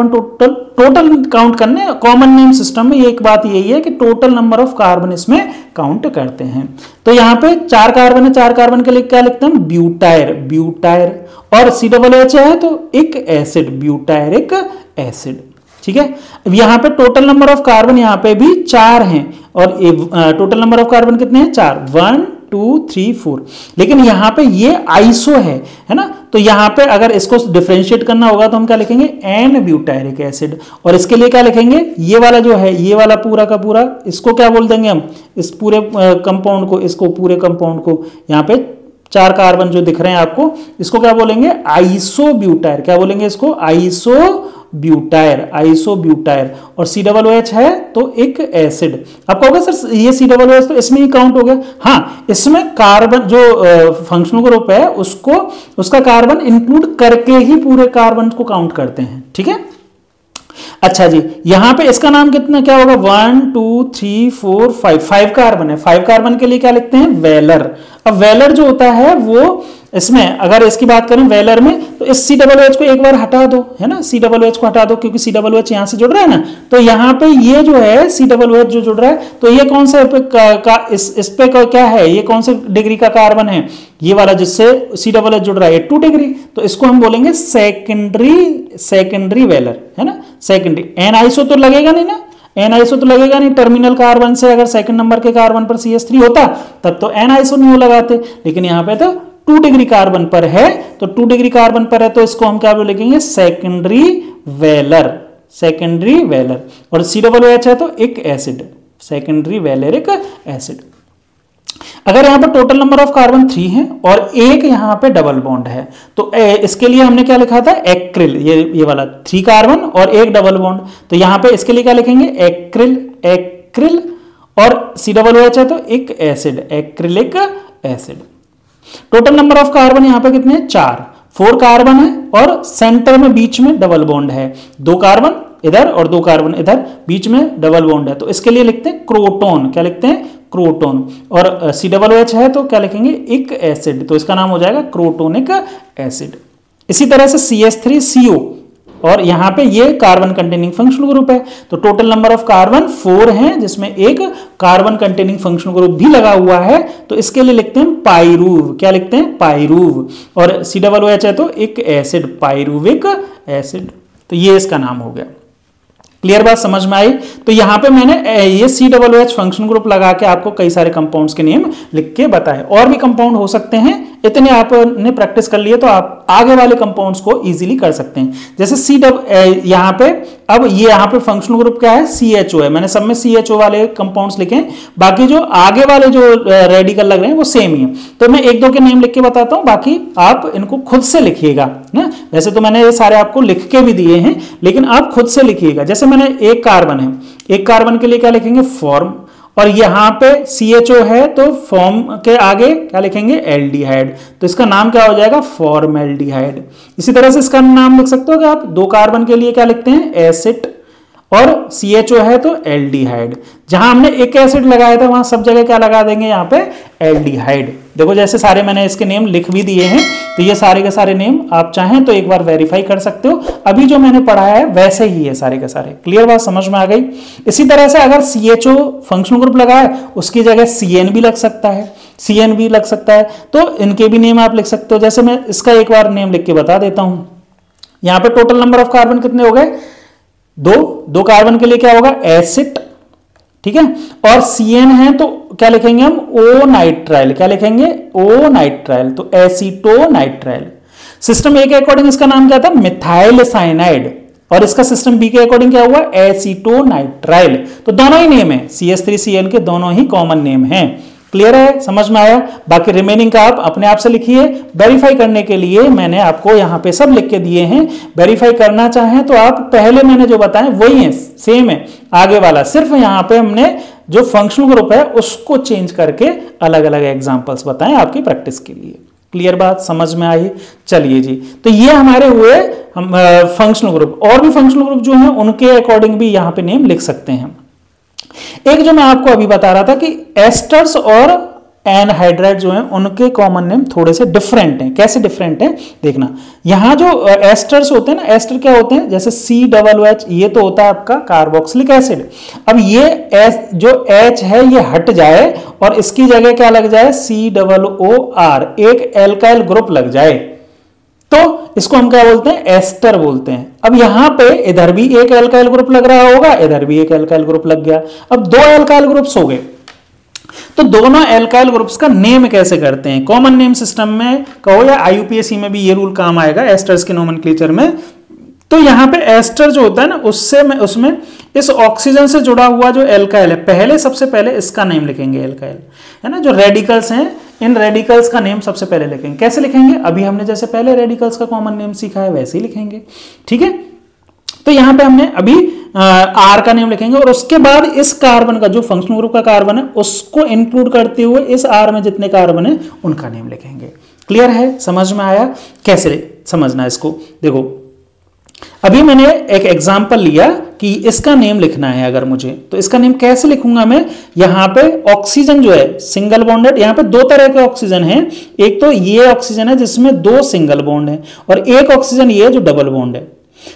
टोटल काउंट करने, कॉमन नेम सिस्टम में एक बात यही है कि टोटल नंबर ऑफ कार्बन इसमें काउंट करते हैं। तो यहां पे चार कार्बन के लिए क्या लिखते हैं, ब्यूटायर। और COOH है तो एक एसिड, ब्यूटायरिक एसिड, ठीक है। अब यहां पे टोटल नंबर ऑफ कार्बन यहां पे भी 4 हैं, और टोटल नंबर ऑफ कार्बन कितने हैं, 4, 1 2 3 4। लेकिन यहां पे ये आइसो है ना, तो यहां पे अगर इसको डिफरेंशिएट करना होगा तो हम क्या लिखेंगे, एन ब्यूटायरिक एसिड। और इसके लिए क्या लिखेंगे, ये वाला जो है, ये वाला पूरा का पूरा, इसको क्या बोल देंगे हम, इस पूरे कंपाउंड को, इसको पूरे कंपाउंड को, यहां पे 4 कार्बन जो दिख रहे हैं आपको, इसको क्या बोलेंगे, आइसोब्यूटायर। क्या बोलेंगे इसको, आइसोब्यूटायर। और COOH है तो एक एसिड। आप कहोगे सर ये COOH तो इसमें ही काउंट हो गया, हाँ, इसमें कार्बन जो फंक्शनल ग्रुप है उसका कार्बन इंक्लूड करके ही पूरे कार्बन को काउंट करते हैं, ठीक है। अच्छा जी, यहां पे इसका नाम कितना क्या होगा, 1 2 3 4 5 कार्बन है। 5 कार्बन के लिए क्या लिखते हैं, वेलर। अब वेलर जो होता है वो, इसमें अगर इसकी बात करें वेलर में, तो इस COOH को एक बार हटा दो, है ना, COOH को हटा दो, क्योंकि COOH यहां से जुड़ रहा है ना, तो यहां पे ये जो है COOH जो जुड़ रहा है, तो ये कौन सा इस पे क्या है, ये कौन से डिग्री का कार्बन है, ये वाला जिससे COOH जुड़ रहा है 2 डिग्री, तो इसको हम बोलेंगे सेकेंडरी वेलर, है ना, सेकेंडरी। एनआईसो तो लगेगा नहीं ना, एनआईसो तो लगेगा नहीं, टर्मिनल कार्बन से अगर सेकंड नंबर के कार्बन पर CH3 होता तब तो एनआईसो नहीं लगाते, लेकिन यहां पे तो 2 डिग्री कार्बन पर है, तो 2 डिग्री कार्बन पर है तो इसको हम क्या लिखेंगे, सेकेंडरी वेलर। और COOH है तो एक एसिड, सेकेंडरी वेलेरिक एसिड। अगर यहां पर टोटल नंबर ऑफ कार्बन 3 है और एक यहां पे डबल बॉन्ड है, तो इसके लिए हमने क्या लिखा था, एक्रिल, ये वाला 3 कार्बन और एक डबल बॉन्ड, तो यहां पे इसके लिए क्या लिखेंगे, एक्रिल। और COOH है तो एक acid, acrylic acid. Total number of carbon यहां पे कितने हैं, 4 कार्बन है, और सेंटर में बीच में डबल बॉन्ड है, 2 कार्बन इधर और 2 कार्बन इधर, बीच में डबल बॉन्ड है, तो इसके लिए लिखते हैं क्रोटोन। क्या लिखते हैं, क्रोटोन। और COOH है तो क्या लिखेंगे, एक एसिड, तो इसका नाम हो जाएगा क्रोटोनिक एसिड। इसी तरह से CH3CO, और यहाँ पे ये कार्बन कंटेनिंग फंक्शनल ग्रुप है, तो टोटल नंबर ऑफ कार्बन 4 हैं, जिसमें एक कार्बन कंटेनिंग फंक्शनल ग्रुप भी लगा हुआ है, तो इसके लिए लिखते हैं पाइरूव। क्या लिखते हैं? पाइरूव। और COOH है तो एक एसिड, पाइरूविक एसिड, तो ये इसका नाम हो गया। क्लियर बात समझ में आई? तो यहां पे मैंने ये COOH फंक्शन ग्रुप लगा के आपको कई सारे कंपाउंड्स के नेम लिख के बताए। और भी कंपाउंड हो सकते हैं, इतने आपने प्रैक्टिस कर लिए तो आप आगे वाले कंपाउंड्स को इजीली कर सकते हैं। जैसे यहाँ पे अब ये यहाँ पे फंक्शनल ग्रुप क्या है? CHO है। मैंने सब में CHO वाले कंपाउंड्स लिखे हैं, बाकी जो आगे वाले जो रेडिकल लग रहे हैं वो सेम ही है। तो मैं एक दो के नेम लिख के बताता हूं, बाकी आप इनको खुद से लिखिएगा ना। वैसे तो मैंने ये सारे आपको लिख के भी दिए हैं, लेकिन आप खुद से लिखिएगा। जैसे मैंने एक कार्बन है, एक कार्बन के लिए क्या लिखेंगे? फॉर्म। और यहां पे CHO है तो फॉर्म के आगे क्या लिखेंगे? एल्डिहाइड, तो इसका नाम क्या हो जाएगा? फॉर्मेल्डिहाइड। इसी तरह से इसका नाम लिख सकते हो कि आप दो कार्बन के लिए क्या लिखते हैं? एसिड, और CHO है तो एल्डिहाइड। जहां हमने एक एसिड लगाया था वहां सब जगह क्या लगा देंगे? यहाँ पे एल्डिहाइड। देखो जैसे सारे मैंने इसके नेम लिख भी दिए हैं, तो ये सारे के सारे नेम आप चाहें तो एक बार वेरीफाई कर सकते हो। अभी जो मैंने पढ़ाया है वैसे ही है सारे के सारे। क्लियर बात समझ में आ गई? इसी तरह से अगर CHO फंक्शनल ग्रुप लगा है, उसकी जगह CN भी लग सकता है, CN भी लग सकता है, तो इनके भी नेम आप लिख सकते हो। जैसे मैं इसका एक बार नेम लिख के बता देता हूं। यहां पे टोटल नंबर ऑफ कार्बन कितने हो गए? दो कार्बन के लिए क्या होगा? एसिड, ठीक है। और CN है तो क्या लिखेंगे हम? ओ नाइट्राइल। क्या लिखेंगे? ओ नाइट्राइल, तो एसीटोनाइट्राइल। सिस्टम ए के अकॉर्डिंग इसका नाम क्या था? Methyl cyanide. और इसका सिस्टम बी के अकॉर्डिंग क्या हुआ? एसीटोनाइट्राइल। तो दोनों ही नेम है, CH3CN के दोनों ही कॉमन नेम है। क्लियर है? समझ में आया? बाकी रिमेनिंग का आप अपने आप से लिखिए। वेरीफाई करने के लिए मैंने आपको यहाँ पे सब लिख के दिए हैं। वेरीफाई करना चाहें तो आप पहले मैंने जो बताएं वही है, सेम है आगे वाला, सिर्फ यहाँ पे हमने जो फंक्शनल ग्रुप है उसको चेंज करके अलग अलग एग्जाम्पल्स बताएं आपकी प्रैक्टिस के लिए। क्लियर बात समझ में आई? चलिए जी, तो ये हमारे हुए हम फंक्शनल ग्रुप। और भी फंक्शनल ग्रुप जो है उनके अकॉर्डिंग भी यहाँ पे नेम लिख सकते हैं। एक जो मैं आपको अभी बता रहा था कि एस्टर्स और एनहाइड्राइड जो हैं उनके कॉमन नेम थोड़े से डिफरेंट हैं। कैसे डिफरेंट हैं देखना। यहां जो एस्टर्स होते हैं ना, एस्टर क्या होते हैं? जैसे COOH, ये तो होता है आपका कार्बोक्सिलिक एसिड। अब ये जो H है ये हट जाए और इसकी जगह क्या लग जाए? COOR, एक एल्काइल ग्रुप लग जाए, तो इसको हम क्या बोलते हैं? एस्टर बोलते हैं। अब यहां पे इधर भी एक एल्काइल ग्रुप लग रहा होगा, इधर भी एक एल्काइल ग्रुप लग गया। अब दो एल्काइल ग्रुप्स हो गए, तो दोनों एल्काइल ग्रुप्स का नेम कैसे करते हैं? कॉमन नेम सिस्टम में कहो या IUPAC में भी ये रूल काम आएगा, एस्टर्स के नोमेनक्लेचर में। तो यहां पे एस्टर जो होता है ना, उसमें इस ऑक्सीजन से जुड़ा हुआ जो एल्काइल है, पहले सबसे पहले इसका नेम लिखेंगे एल्काइल, है ना। जो रेडिकल्स हैं, इन रेडिकल्स का नेम सबसे पहले लिखेंगे। कैसे लिखेंगे? अभी हमने जैसे पहले रेडिकल्स का कॉमन नेम सीखा है वैसे ही लिखेंगे, ठीक है। तो यहां पे हमने अभी R का नेम लिखेंगे और उसके बाद इस कार्बन का जो फंक्शनल ग्रुप का कार्बन है उसको इंक्लूड करते हुए इस R में जितने कार्बन है उनका नेम लिखेंगे। क्लियर है? समझ में आया? कैसे समझना इसको देखो। अभी मैंने एक एग्जांपल लिया कि इसका नेम लिखना है अगर मुझे, तो इसका नेम कैसे लिखूंगा मैं? यहां पे ऑक्सीजन जो है सिंगल बॉन्डेड, यहां पे दो तरह के ऑक्सीजन है। एक तो ये ऑक्सीजन है जिसमें दो सिंगल बॉन्ड है, और एक ऑक्सीजन ये है जो डबल बॉन्ड है।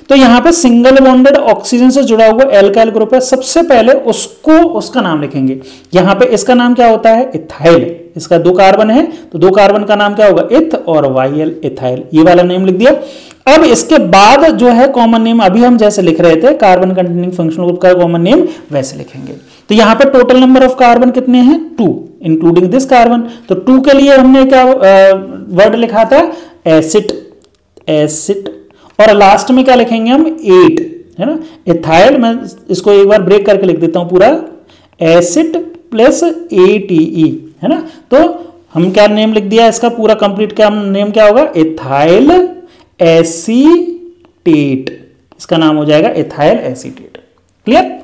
तो यहां पे सिंगल बॉन्डेड ऑक्सीजन से जुड़ा हुआ एल्काइल ग्रुप है, सबसे पहले उसका नाम लिखेंगे। यहां पे इसका नाम क्या होता है? इथाइल। इसका दो कार्बन है तो दो कार्बन का नाम क्या होगा? इथ, और YL इथाइल, ये वाला नेम लिख दिया। अब इसके बाद जो है कॉमन नेम, अभी हम जैसे लिख रहे थे कार्बन कंटेनिंग फंक्शनल ग्रुप का कॉमन नेम, वैसे लिखेंगे। तो यहां पे टोटल नंबर ऑफ कार्बन कितने हैं? 2, इंक्लूडिंग दिस कार्बन। तो 2 के लिए हमने क्या वर्ड लिखा था? एसिड। और लास्ट में क्या लिखेंगे हम? 8, है ना। इथाइल, मैं इसको एक बार ब्रेक करके लिख देता हूं पूरा, एसिड प्लस ATE, है ना। तो हम क्या नेम लिख दिया इसका पूरा कंप्लीट, क्या नेम क्या होगा? Ethyl acetate. इसका नाम हो जाएगा इथाइल एसीटेट। क्लियर?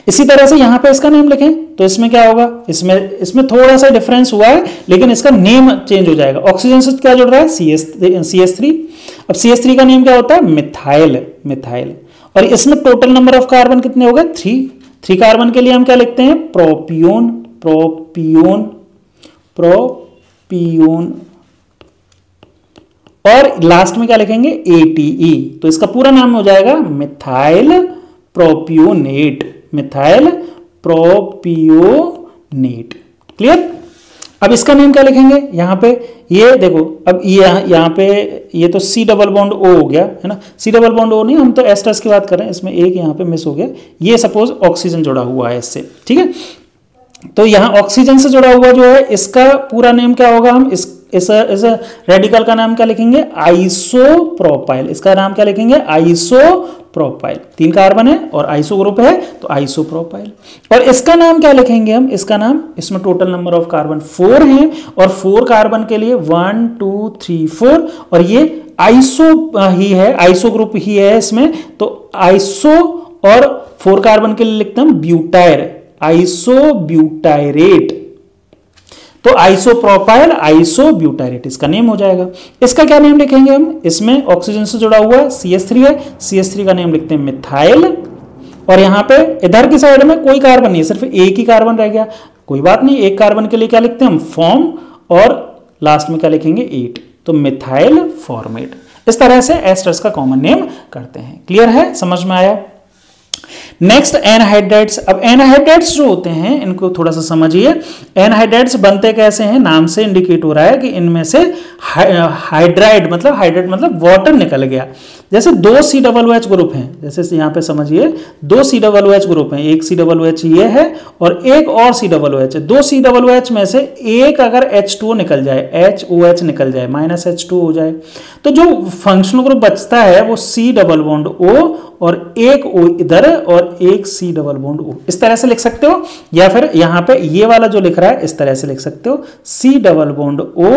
इसी तरह से यहां पे इसका नेम लिखें तो इसमें क्या होगा? इसमें थोड़ा सा डिफरेंस हुआ है, लेकिन इसका नेम चेंज हो जाएगा। ऑक्सीजन से क्या जुड़ रहा है? CH3। अब CH3 का नेम क्या होता है? मिथाइल। और इसमें टोटल नंबर ऑफ कार्बन कितने हो गए? 3 कार्बन के लिए हम क्या लिखते हैं? प्रोपियोन। और लास्ट में क्या लिखेंगे ATE, तो इसका पूरा नाम हो जाएगा methyl propionate, methyl propionate. Clear. अब इसका नेम क्या लिखेंगे यहाँ पे, ये देखो, अब ये यहाँ पे ये तो C डबल बॉन्ड O हो गया है ना, C डबल बॉन्ड O नहीं, हम तो एस्टर्स की बात कर रहे हैं, इसमें एक यहाँ पे मिस हो गया, ये सपोज ऑक्सीजन जुड़ा हुआ है इससे, ठीक है। तो यहाँ ऑक्सीजन से जुड़ा हुआ जो है इसका पूरा नेम क्या होगा, हम इस रेडिकल का नाम क्या लिखेंगे, आइसोप्रोपाइल। इसका नाम क्या लिखेंगे, आइसोप्रोपाइल। 3 कार्बन है और आइसो ग्रुप है तो आइसोप्रोपाइल। और इसका नाम क्या लिखेंगे हम, इसका नाम, इसमें टोटल नंबर ऑफ कार्बन 4 हैं और 4 कार्बन के लिए 1 2 3 4 और ये आइसो ही है, आइसो ग्रुप ही है इसमें, तो आइसो और 4 कार्बन के लिए लिखते हैं ब्यूटायर, आइसोब्यूटायरेट। तो आइसोप्रोपाइल आइसोब्यूटायरेट इसका नेम हो जाएगा। इसका क्या नेम लिखेंगे हम, इसमें ऑक्सीजन से जुड़ा हुआ है CH3 है, CH3 का नेम लिखते हैं मिथाइल। और यहां पे इधर की साइड में कोई कार्बन नहीं है, सिर्फ एक ही कार्बन रह गया, कोई बात नहीं, एक कार्बन के लिए क्या लिखते हैं हम, फॉर्म, और लास्ट में क्या लिखेंगे 8, तो मिथाइल फॉर्मेट। इस तरह से एस्टर्स का कॉमन नेम करते हैं। क्लियर है, समझ में आया। Next anhydrides. अब एनहाइड्राइड्स जो होते हैं इनको थोड़ा सा समझिए। एनहाइड्राइड्स बनते कैसे हैं, नाम से इंडिकेट हो रहा है कि इनमें से हाइड्राइड मतलब वाटर निकल गया। जैसे 2 COOH ग्रुप हैं, जैसे यहाँ पे समझिए 2 COOH ग्रुप हैं, एक COOH ये है और एक और COOH है। 2 COOH में से एक अगर H2O निकल जाए, HOH निकल जाए, -H2 हो जाए, तो जो फंक्शनल ग्रुप बचता है वो C डबल बॉन्ड O और एक O इधर और एक C डबल बॉन्ड O, इस तरह से लिख सकते हो। या फिर यहाँ पे ये वाला जो लिख रहा है इस तरह से लिख सकते हो, C डबल बॉन्ड O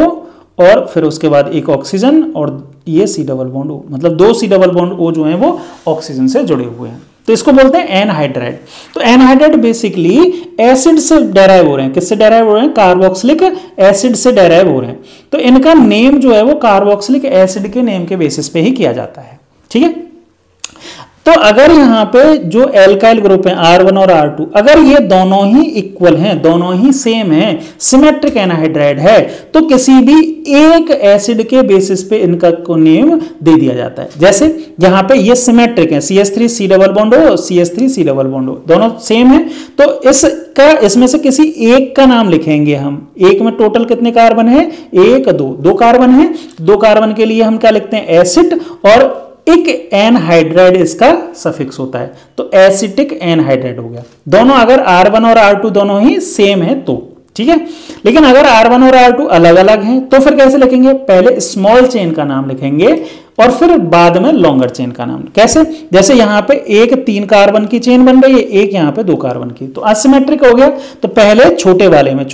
और फिर उसके बाद एक ऑक्सीजन और ये C डबल बॉन्ड O, मतलब 2 C डबल बॉन्ड O जो हैं वो ऑक्सीजन से जुड़े हुए हैं, तो इसको बोलते हैं एनहाइड्राइड। तो एनहाइड्राइड बेसिकली एसिड से डेराइव हो रहे हैं। किससे डेराइव हो रहे हैं, कार्बोक्सिलिक एसिड से डेराइव हो रहे हैं। तो इनका नेम जो है वो कार्बोक्सिलिक एसिड के नेम के बेसिस पे ही किया जाता है, ठीक है। तो अगर यहाँ पे जो एल्काइल ग्रुप है R1 और R2, अगर ये दोनों ही इक्वल हैं, दोनों ही सेम हैं, सिमेट्रिक एनहाइड्राइड है, तो किसी भी एक एसिड के बेसिस पे इनका को नेम दे दिया जाता है। जैसे यहाँ पे ये सिमेट्रिक है, CH3 C double bond O, CH3 C double bond O, दोनों सेम है, तो इसमें से किसी एक का नाम लिखेंगे हम। एक में टोटल कितने कार्बन है, 1 2 कार्बन है, 2 कार्बन के लिए हम क्या लिखते हैं, एसिड, और एक एनहाइड्राइड इसका सफिक्स होता है, तो एसिटिक एनहाइड्राइड हो गया। दोनों अगर R1 और R2 दोनों ही सेम है तो, ठीक है। लेकिन अगर R1 और R2 अलग अलग हैं तो फिर कैसे लिखेंगे, पहले स्मॉल चेन का नाम लिखेंगे और फिर बाद में लॉन्गर चेन का नाम। कैसे, जैसे यहाँ पे एक 3 कार्बन की चेन बन रही है, एक यहाँ पे 2 कार्बन की, तो असिमेट्रिक हो गया। तो पहले छोटे वाले में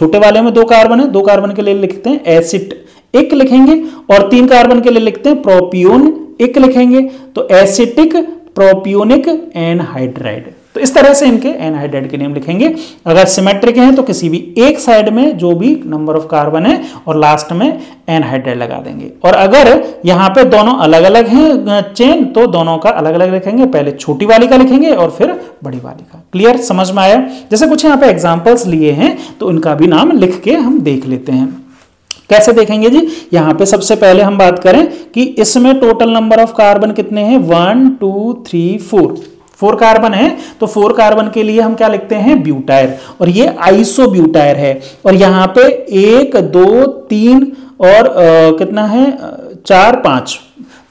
2 कार्बन है, 2 कार्बन के लिए लिखते हैं एसिड एक लिखेंगे, और 3 कार्बन के लिए लिखते हैं प्रोपियोन एक लिखेंगे, तो एसिटिक प्रोपियोनिक एनहाइड्राइड। तो इस तरह से इनके एनहाइड्राइड के नेम लिखेंगे। अगर सिमेट्रिक हैं तो किसी भी एक साइड में जो भी नंबर ऑफ कार्बन है और लास्ट में एनहाइड्राइड लगा देंगे। और अगर यहाँ पे दोनों अलग अलग हैं चेन, तो दोनों का अलग अलग लिखेंगे, पहले छोटी वाली का लिखेंगे और फिर बड़ी वाली का। क्लियर, समझ में आया। जैसे कुछ यहाँ पे एग्जाम्पल्स लिए हैं तो इनका भी नाम लिख के हम देख लेते हैं। कैसे देखेंगे जी, यहां पे सबसे पहले हम बात करें कि इसमें टोटल नंबर ऑफ कार्बन कितने हैं, 1 2 3 4 कार्बन है, तो 4 कार्बन के लिए हम क्या लिखते हैं, ब्यूटायर, और ये आइसोब्यूटायर है। और यहां पे 1 2 3 और कितना है 4 5,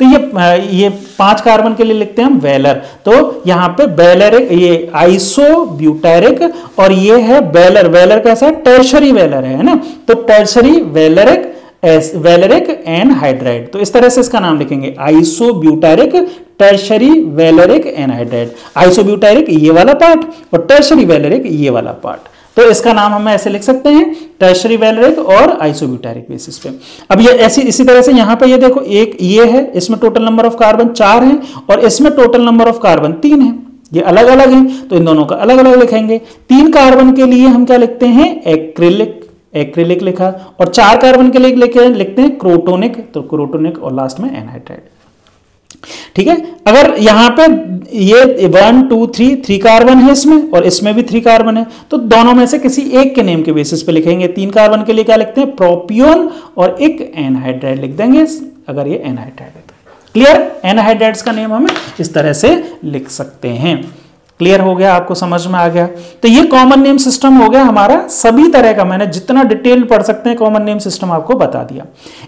तो ये 5 कार्बन के लिए लिखते हैं हम वेलर। तो यहाँ पे वेलरिक, ये आइसोब्यूटायरिक, और ये है वेलर। वेलर कैसा है, टर्शरी वेलर है ना, तो टर्शरी वेलरिक एनहाइड्राइड। तो इस तरह से इसका नाम लिखेंगे, आइसोब्यूटायरिक टर्शरी वेलरिक एनहाइड्राइड। आइसोब्यूटायरिक ये वाला पार्ट और टर्शरी वेलरिक ये वाला पार्ट, तो इसका नाम हम ऐसे लिख सकते हैं, टर्शरी वेलरिक और आइसोब्यूटायरिक बेसिस पे। अब ये ऐसी इसी तरह से यहाँ पे ये देखो, एक ये है, इसमें टोटल नंबर ऑफ कार्बन 4 है और इसमें टोटल नंबर ऑफ कार्बन 3 है, ये अलग अलग हैं, तो इन दोनों का अलग अलग लिखेंगे। 3 कार्बन के लिए हम क्या लिखते हैं, एक्रिलिक लिखा, और 4 कार्बन के लिए लिखते हैं क्रोटोनिक, तो क्रोटोनिक, और लास्ट में एनहाइड्राइड। ठीक है। अगर यहां पे ये 1 2 3 कार्बन है इसमें और इसमें भी 3 कार्बन है, तो दोनों में से किसी एक के नेम के बेसिस पे लिखेंगे। 3 कार्बन के लिए क्या लिखते हैं, प्रोपियोन, और एक एनहाइड्राइड लिख देंगे। अगर ये एनहाइड्राइड है तो। क्लियर? एनहाइड्राइड्स का नेम हम इस तरह से लिख सकते हैं। क्लियर हो गया? आपको समझ में आ गया? तो ये कॉमन नेम सिस्टम हो गया हमारा सभी तरह का, मैंने जितना डिटेल पढ़ सकते हैं कॉमन नेम सिस्टम आपको बता दिया।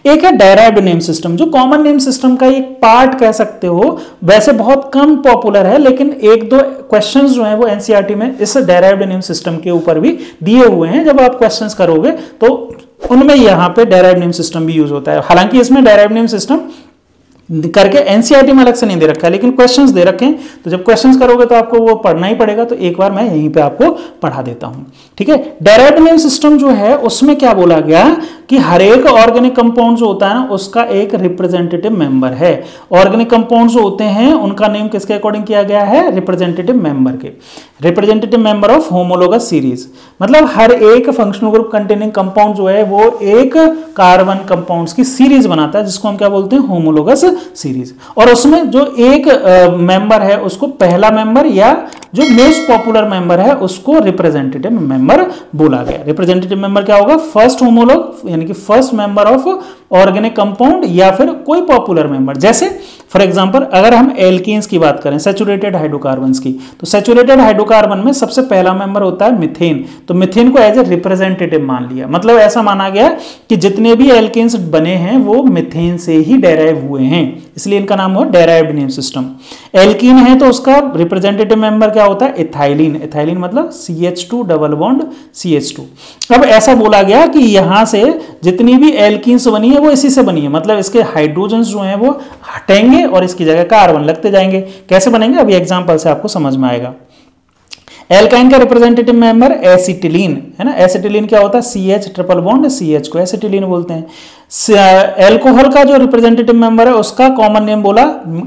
एक है डेराइव्ड नेम सिस्टम, जो कॉमन नेम सिस्टम का एक पार्ट कह सकते हो, वैसे बहुत कम पॉपुलर है, लेकिन एक दो क्वेश्चंस जो हैं वो एनसीईआरटी में इस डेराइव्ड नेम सिस्टम के ऊपर भी दिए हुए हैं। जब आप क्वेश्चंस करोगे तो उनमें यहाँ पे डेराइव्ड नेम सिस्टम भी यूज होता है। हालांकि इसमें डेराइव्ड नेम सिस्टम करके एनसीईआरटी में अलग से नहीं दे रखा है, लेकिन क्वेश्चंस दे रखे हैं, तो जब क्वेश्चंस करोगे तो आपको वो पढ़ना ही पड़ेगा। तो एक बार मैं यहीं पे आपको पढ़ा देता हूं, ठीक है। डेराइव्ड नेम सिस्टम जो है उसमें क्या बोला गया कि हर एक ऑर्गेनिक कंपाउंड जो होता है ना उसका एक रिप्रेजेंटेटिव मेंबर है। ऑर्गेनिक कंपाउंड जो होते हैं उनका नेम किसके अकॉर्डिंग किया गया है? रिप्रेजेंटेटिव मेंबर के। Representative member of homologous series, मतलब हर एक फंक्शनल ग्रुप कंटेनिंग कंपाउंड जो है वो एक कार्बन कंपाउंड्स की सीरीज बनाता है, जिसको हम क्या बोलते हैं? Homologous series. और उसमें जो एक मेंबर है उसको पहला मेंबर या जो मोस्ट पॉपुलर मेंबर है उसको रिप्रेजेंटेटिव मेंबर बोला गया। रिप्रेजेंटेटिव मेंबर क्या होगा? फर्स्ट होमोलॉग यानी कि first member of organic compound या फिर कोई पॉपुलर मेंबर। जैसे फॉर एग्जांपल अगर हम एल्कीन्स की बात करें, सैचुरेटेड हाइड्रोकार्बन्स की, तो सैचुरेटेड हाइड्रोकार्बन में सबसे पहला मेंबर होता है मीथेन। तो मीथेन को एज ए रिप्रेजेंटेटिव मान लिया, मतलब ऐसा माना गया कि जितने भी एल्कीन्स बने हैं वो मीथेन से ही डेराइव हुए हैं, इसलिए इनका नाम हुआ डेराइव्ड नेम सिस्टम। एल्कीन है तो उसका रिप्रेजेंटेटिव मेंबर क्या होता है? इथाइलिन। इथाइलिन मतलब CH2 डबल बॉन्ड CH2। अब ऐसा बोला गया कि यहां से जितनी भी एल्कीन्स बनी है वो इसी से बनी है, मतलब इसके हाइड्रोजन जो हैं वो हटेंगे और इसकी जगह कार्बन लगते जाएंगे। कैसे बनेंगे? अभी एग्जांपल से आपको समझ में आएगा। एल्काइन का रिप्रेजेंटेटिव मेंबर एसिटिलीन है ना। एसिटिलीन क्या होता है? CH ट्रिपल बॉन्ड CH को एसिटिलीन बोलते हैं। एल्कोहल का जो रिप्रेजेंटेटिव मेंबर है उसका कॉमन नेम बोला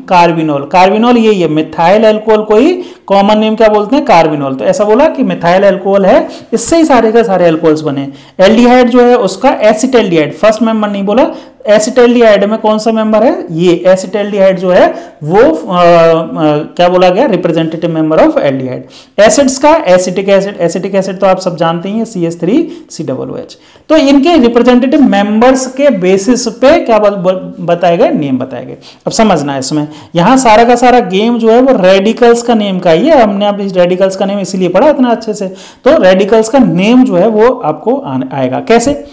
कार्बिनोल। कार्बिनोल यही है, मिथाइल एल्कोहल को ही कॉमन नेम क्या बोलते हैं? कार्बिनोल। तो ऐसा बोला कि मिथाइल एल्कोहल है, इससे ही सारे के सारे एल्कोहल्स बने। एल्डिहाइड जो है उसका एसिटल्डिहाइड, फर्स्ट मेंबर नहीं बोला। एसिटल्डिहाइड में कौन सा मेंबर है? ये एसिटल्डिहाइड जो है वो क्या बोला गया? Representative member of aldehyde. Acids का एसिटिक एसिड, एसिटिक एसिड तो आप सब जानते ही हैं, CH3COOH। तो इनके रिप्रेजेंटेटिव मेंबर्स के बेसिस पे क्या बताए गए? नेम बताए गए। अब समझना है इसमें, यहां सारा का सारा गेम जो है वो रेडिकल्स का नेम का ही है। हमने अब इस रेडिकल्स का नेम इसीलिए पढ़ा इतना अच्छे से। तो रेडिकल्स का नेम जो है वो आपको आएगा कैसे?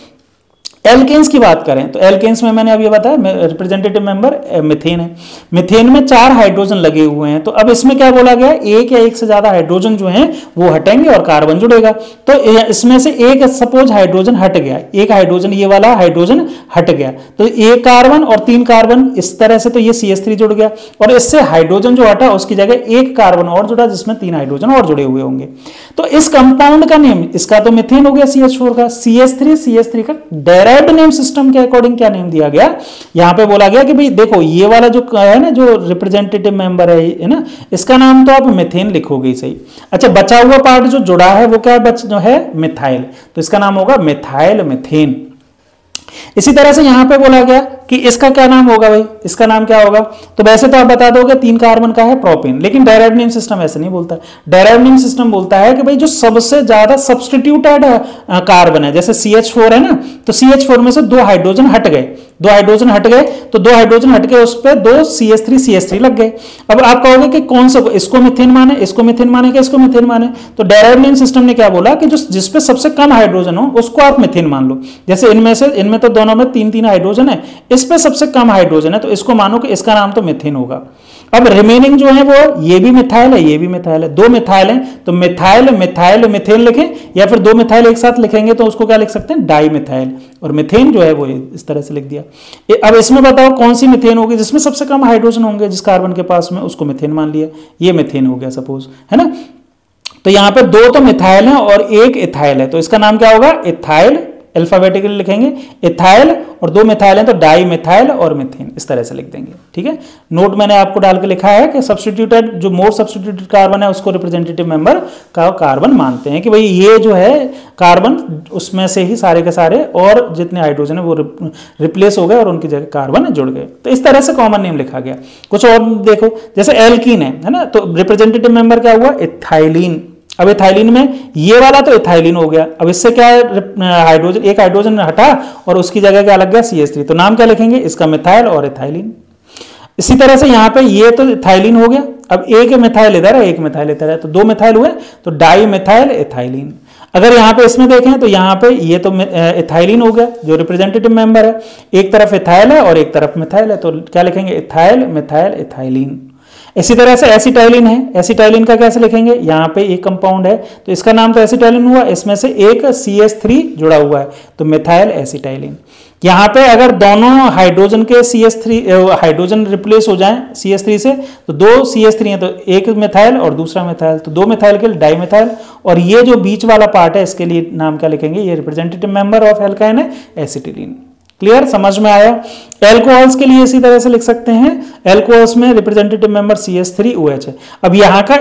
एल्केन्स की बात करें तो एल्केन्स में मैंने अभी बताया रिप्रेजेंटेटिव मेंबर मीथेन है। मीथेन में 4 हाइड्रोजन लगे हुए हैं, तो अब इसमें क्या बोला गया? एक या एक से ज्यादा हाइड्रोजन जो हैं वो हटेंगे और कार्बन जुड़ेगा। तो इसमें से एक सपोज हाइड्रोजन हट गया, एक हाइड्रोजन, ये वाला हाइड्रोजन हट गया, तो एक कार्बन और 3 कार्बन इस तरह से, तो ये CH3 जुड़ गया और इससे हाइड्रोजन जो हटा उसकी जगह एक कार्बन और जुड़ा जिसमें 3 हाइड्रोजन और जुड़े हुए होंगे। तो इस कंपाउंड का नेम, इसका तो मीथेन हो गया CH4 का, CH3 का डेराइव्ड नेम सिस्टम के अकॉर्डिंग क्या नेम दिया गया? यहां पे बोला गया कि भाई देखो ये वाला जो है ना, जो रिप्रेजेंटेटिव मेंबर है ना, इसका नाम तो आप मीथेन लिखोगे सही। अच्छा, बचा हुआ पार्ट जो जुड़ा है वो क्या जो है? मिथाइल, तो इसका नाम होगा मिथाइल मीथेन। इसी तरह से यहां पे बोला गया कि इसका क्या नाम होगा भाई? इसका नाम क्या होगा? तो वैसे तो आप बता दोगे 3 कार्बन का है प्रोपेन, लेकिन डायरेक्ट नेम सिस्टम ऐसे नहीं बोलता। डायरेक्ट नेम सिस्टम बोलता है कि भाई जो सबसे ज्यादा सब्स्टिट्यूटेड कार्बन है, जैसे CH4 है ना, तो CH4 में से 2 हाइड्रोजन हट गए, 2 हाइड्रोजन हट गए, तो 2 हाइड्रोजन हट के उस पर 2 CH3 लग गए। अब आप कहोगे कि कौन सा, इसको मीथेन माने, इसको मीथेन माने कि इसको मीथेन माने? तो डायरेक्ट नेम सिस्टम ने क्या बोला कि जो जिसपे सबसे कम हाइड्रोजन हो उसको आप मीथेन मान लो। जैसे इनमें तो दोनों में 3-3 हाइड्रोजन है, इस पे सबसे कम हाइड्रोजन है, तो इसको मानो कि इसका नाम तो मीथेन होगा। अब रिमेनिंग जो है वो ये भी मिथाइल है, ये भी मिथाइल है, 2 मिथाइल है, तो मिथाइल मिथाइल मीथेन लिखें, या फिर 2 मिथाइल एक साथ लिखेंगे तो उसको क्या लिख सकते हैं? Di methyl. और मीथेन जो है वो इस तरह से लिख दिया। अब इसमें बताओ कौन सी मीथेन होगी? जिसमें सबसे कम हाइड्रोजन होंगे जिस कार्बन के पास में, उसको मीथेन मान लिया, ये मीथेन हो गया सपोज, है ना। तो यहां पे 2 तो मिथाइल है और 1 इथाइल है, तो इसका नाम क्या होगा? इथाइल, अल्फाबेटिकली लिखेंगे इथाइल, और 2 मिथाइल हैं तो डाई मिथाइल और मीथेन, इस तरह से लिख देंगे। ठीक है, नोट मैंने आपको डाल के लिखा है कि सब्स्टिट्यूटेड, जो मोर सब्स्टिट्यूटेड कार्बन है उसको रिप्रेजेंटेटिव मेंबर का कार्बन मानते हैं कि भाई ये जो है कार्बन उसमें से ही सारे के सारे और जितने हाइड्रोजन है वो रिप्लेस हो गए और उनकी जगह कार्बन जुड़ गए। तो इस तरह से कॉमन नेम लिखा गया। कुछ और देखो, जैसे एल्कीन है ना, तो रिप्रेजेंटेटिव मेंबर क्या हुआ? इथाइलिन। अब इथाइलिन में ये वाला तो इथाइलिन हो गया, अब इससे क्या हाइड्रोजन, एक हाइड्रोजन हटा और उसकी जगह क्या लग गया CH3, तो नाम क्या लिखेंगे इसका, मिथाइल और इथाइलिन। इसी तरह से यहाँ पे ये तो इथाइलिन हो गया, अब एक मिथाइल इधर है एक मिथाइल इधर है, तो दो मिथाइल हुए, तो डाई मिथाइल इथाइलिन। अगर यहाँ पे इसमें देखें तो यहाँ पे ये तो इथाइलिन हो गया जो रिप्रेजेंटेटिव मेंबर है, एक तरफ इथाइल है और एक तरफ मिथाइल है, तो क्या लिखेंगे इथाइल मिथाइल इथाइलिन। इसी तरह से एसिटाइलिन है, एसिटाइलिन का कैसे लिखेंगे, यहाँ पे एक कंपाउंड है तो इसका नाम तो एसिटाइलिन हुआ, इसमें से एक CH3 जुड़ा हुआ है तो मिथाइल एसिटाइलिन। यहाँ पे अगर दोनों हाइड्रोजन के CH3 हाइड्रोजन रिप्लेस हो जाएं CH3 से, तो दो CH3 है तो एक मिथाइल और दूसरा मिथाइल, तो दो मिथाइल के लिए डाई मिथाइल, और ये जो बीच वाला पार्ट है इसके लिए नाम क्या लिखेंगे, ये रिप्रेजेंटेटिव मेंबर ऑफ एल्काइन है एसिटिलीन। क्लियर, समझ में आया। एल्कोहल्स के लिए इसी तरह से लिख सकते हैं, एल्कोहल्स में रिप्रेजेंटेटिव मेंबर CH3OH है। अब यहाँ का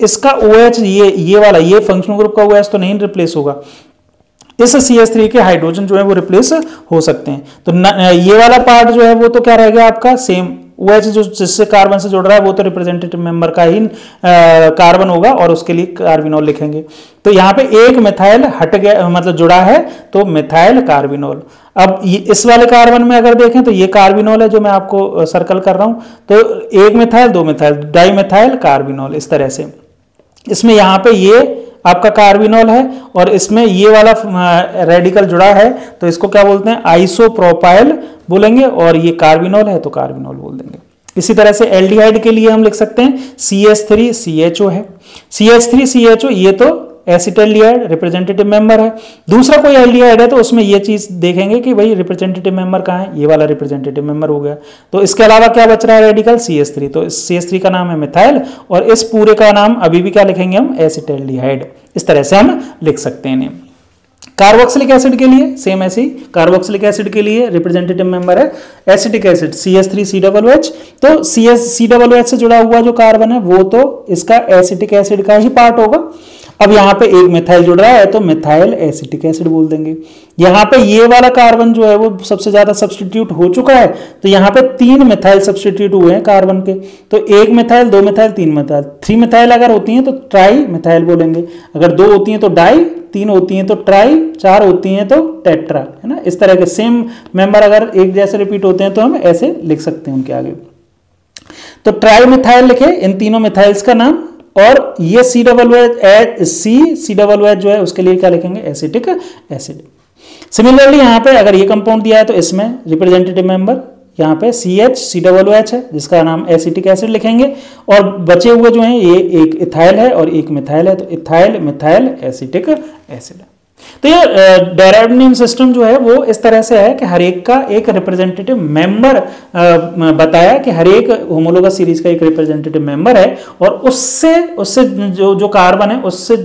इसका OH ये वाला ये फंक्शनल ग्रुप का OH तो नहीं रिप्लेस होगा, इस CH3 के हाइड्रोजन जो है वो रिप्लेस हो सकते हैं, तो ये वाला पार्ट जो है वो तो क्या रहेगा आपका सेम, OH जो जिससे कार्बन से जुड़ रहा है वो तो रिप्रेजेंटेटिव मेंबर का ही कार्बन होगा और उसके लिए कार्बिनोल लिखेंगे। तो यहाँ पे एक मिथाइल हट गया, मतलब जुड़ा है तो मिथाइल कार्बिनोल। अब इस वाले कार्बन में अगर देखें तो ये कार्बिनोल है जो मैं आपको सर्कल कर रहा हूं, तो एक मिथाइल दो मिथाइल डाई मिथाइल कार्बिनोल, इस तरह से। इसमें यहाँ पे ये आपका कार्बिनोल है और इसमें ये वाला रेडिकल जुड़ा है तो इसको क्या बोलते हैं, आइसोप्रोपाइल बोलेंगे, और ये कार्बिनोल है तो कार्बिनोल बोल देंगे। इसी तरह से एल्डिहाइड के लिए हम लिख सकते हैं CH3CHO है, CH3CHO ये तो एसिटाल्डिहाइड रिप्रेजेंटेटिव मेंबर है। दूसरा कोई एल्डिहाइड है तो उसमें ये चीज देखेंगे कि भाई रिप्रेजेंटेटिव मेंबर कहाँ है, ये वाला रिप्रेजेंटेटिव मेंबर हो गया। तो इसके अलावा क्या बच रहा है रेडिकल CH3, तो इस CH3 का नाम है मिथाइल और इस पूरे का नाम अभी भी क्या लिखेंगे हम, एसिटाल्डिहाइड। इस तरह से हम लिख सकते हैं। कार्बोक्सिलिक एसिड के लिए सेम ऐसे ही, कार्बोक्सिलिक एसिड के लिए रिप्रेजेंटेटिव मेंबर है एसिटिक एसिड CH3COOH, तो COOH से जुड़ा हुआ जो कार्बन है वो तो इसका एसिटिक एसिड का ही पार्ट होगा। अब यहाँ पे एक मिथाइल जुड़ रहा है तो मिथाइल एसिटिक एसिड बोल देंगे। यहाँ पे ये वाला कार्बन जो है वो सबसे ज्यादा सब्स्टिट्यूट हो चुका है, तो यहाँ पे 3 मिथाइल सब्स्टिट्यूट हुए हैं कार्बन के, तो एक मिथाइल दो मिथाइल तीन मिथाइल, 3 मिथाइल अगर होती हैं तो ट्राई मिथाइल बोलेंगे, अगर 2 होती हैं तो डाई, 3 होती हैं तो ट्राई, 4 होती हैं तो टेट्रा, है ना। इस तरह के सेम मेंबर अगर एक जैसे रिपीट होते हैं तो हम ऐसे लिख सकते हैं उनके आगे। तो ट्राई मिथाइल लिखे इन तीनों मिथाइल्स का नाम, और ये COOH जो है उसके लिए क्या लिखेंगे, एसिटिक एसिड। सिमिलरली यहाँ पे अगर ये कंपाउंड दिया है तो इसमें रिप्रेजेंटेटिव मेंबर यहाँ पे CH3OH है जिसका नाम एसिटिक एसिड लिखेंगे, और बचे हुए जो हैं ये एक इथाइल है और एक मिथाइल है, तो इथाइल मिथाइल एसिटिक एसिड। तो ये डेराइव्ड नेम सिस्टम जो है वो इस तरह से है कि हर एक का एक रिप्रेजेंटेटिव मेंबर बताया कि हर एक होमोलोगस सीरीज का एक रिप्रेजेंटेटिव मेंबर है, और उससे जो कार्बन है उससे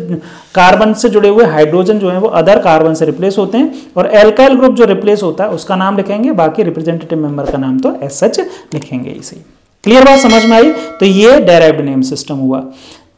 कार्बन से जुड़े हुए हाइड्रोजन जो है वो अदर कार्बन से रिप्लेस होते हैं, और एल्काइल ग्रुप जो रिप्लेस होता है उसका नाम लिखेंगे, बाकी रिप्रेजेंटेटिव मेंबर का नाम तो एज सच लिखेंगे इसे। क्लियर बात समझ में आई। तो ये डेराइव्ड नेम सिस्टम हुआ।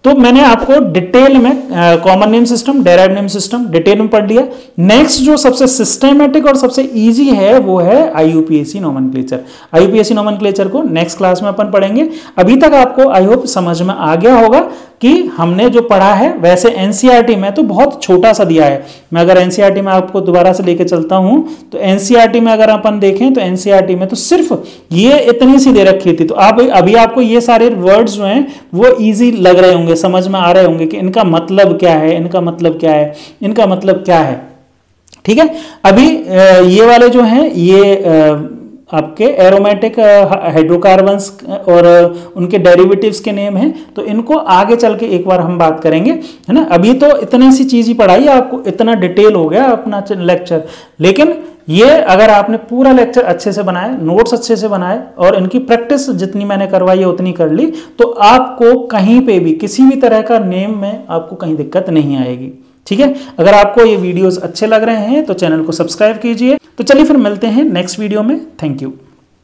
तो मैंने आपको डिटेल में common name system, derived name system detail में पढ़ लिया। नेक्स्ट जो सबसे सिस्टमेटिक और सबसे इजी है वो है IUPAC नोमेनक्लेचर। IUPAC नोमेनक्लेचर को नेक्स्ट क्लास में अपन पढ़ेंगे। अभी तक आपको आई होप समझ में आ गया होगा कि हमने जो पढ़ा है, वैसे NCERT में तो बहुत छोटा सा दिया है। मैं अगर NCERT में आपको दोबारा से लेके चलता हूं तो NCERT में अगर अपन देखें तो NCERT में तो सिर्फ ये इतनी सी दे रखी थी, तो आप अभी आपको ये सारे वर्ड्स जो हैं वो इजी लग रहे होंगे, समझ में आ रहे होंगे कि इनका मतलब क्या है, इनका मतलब क्या है, इनका मतलब क्या है। ठीक है, अभी ये वाले जो हैं ये आपके एरोमेटिक हाइड्रोकार्बन्स और उनके डेरिवेटिव्स के नेम हैं, तो इनको आगे चल के एक बार हम बात करेंगे, है ना। अभी तो इतनी सी चीज ही पढ़ाई, आपको इतना डिटेल हो गया अपना लेक्चर, लेकिन ये अगर आपने पूरा लेक्चर अच्छे से बनाए, नोट्स अच्छे से बनाए और इनकी प्रैक्टिस जितनी मैंने करवाई है उतनी कर ली, तो आपको कहीं पे भी किसी भी तरह का नेम में आपको कहीं दिक्कत नहीं आएगी। ठीक है, अगर आपको ये वीडियोस अच्छे लग रहे हैं तो चैनल को सब्सक्राइब कीजिए। तो चलिए फिर मिलते हैं नेक्स्ट वीडियो में। Thank you.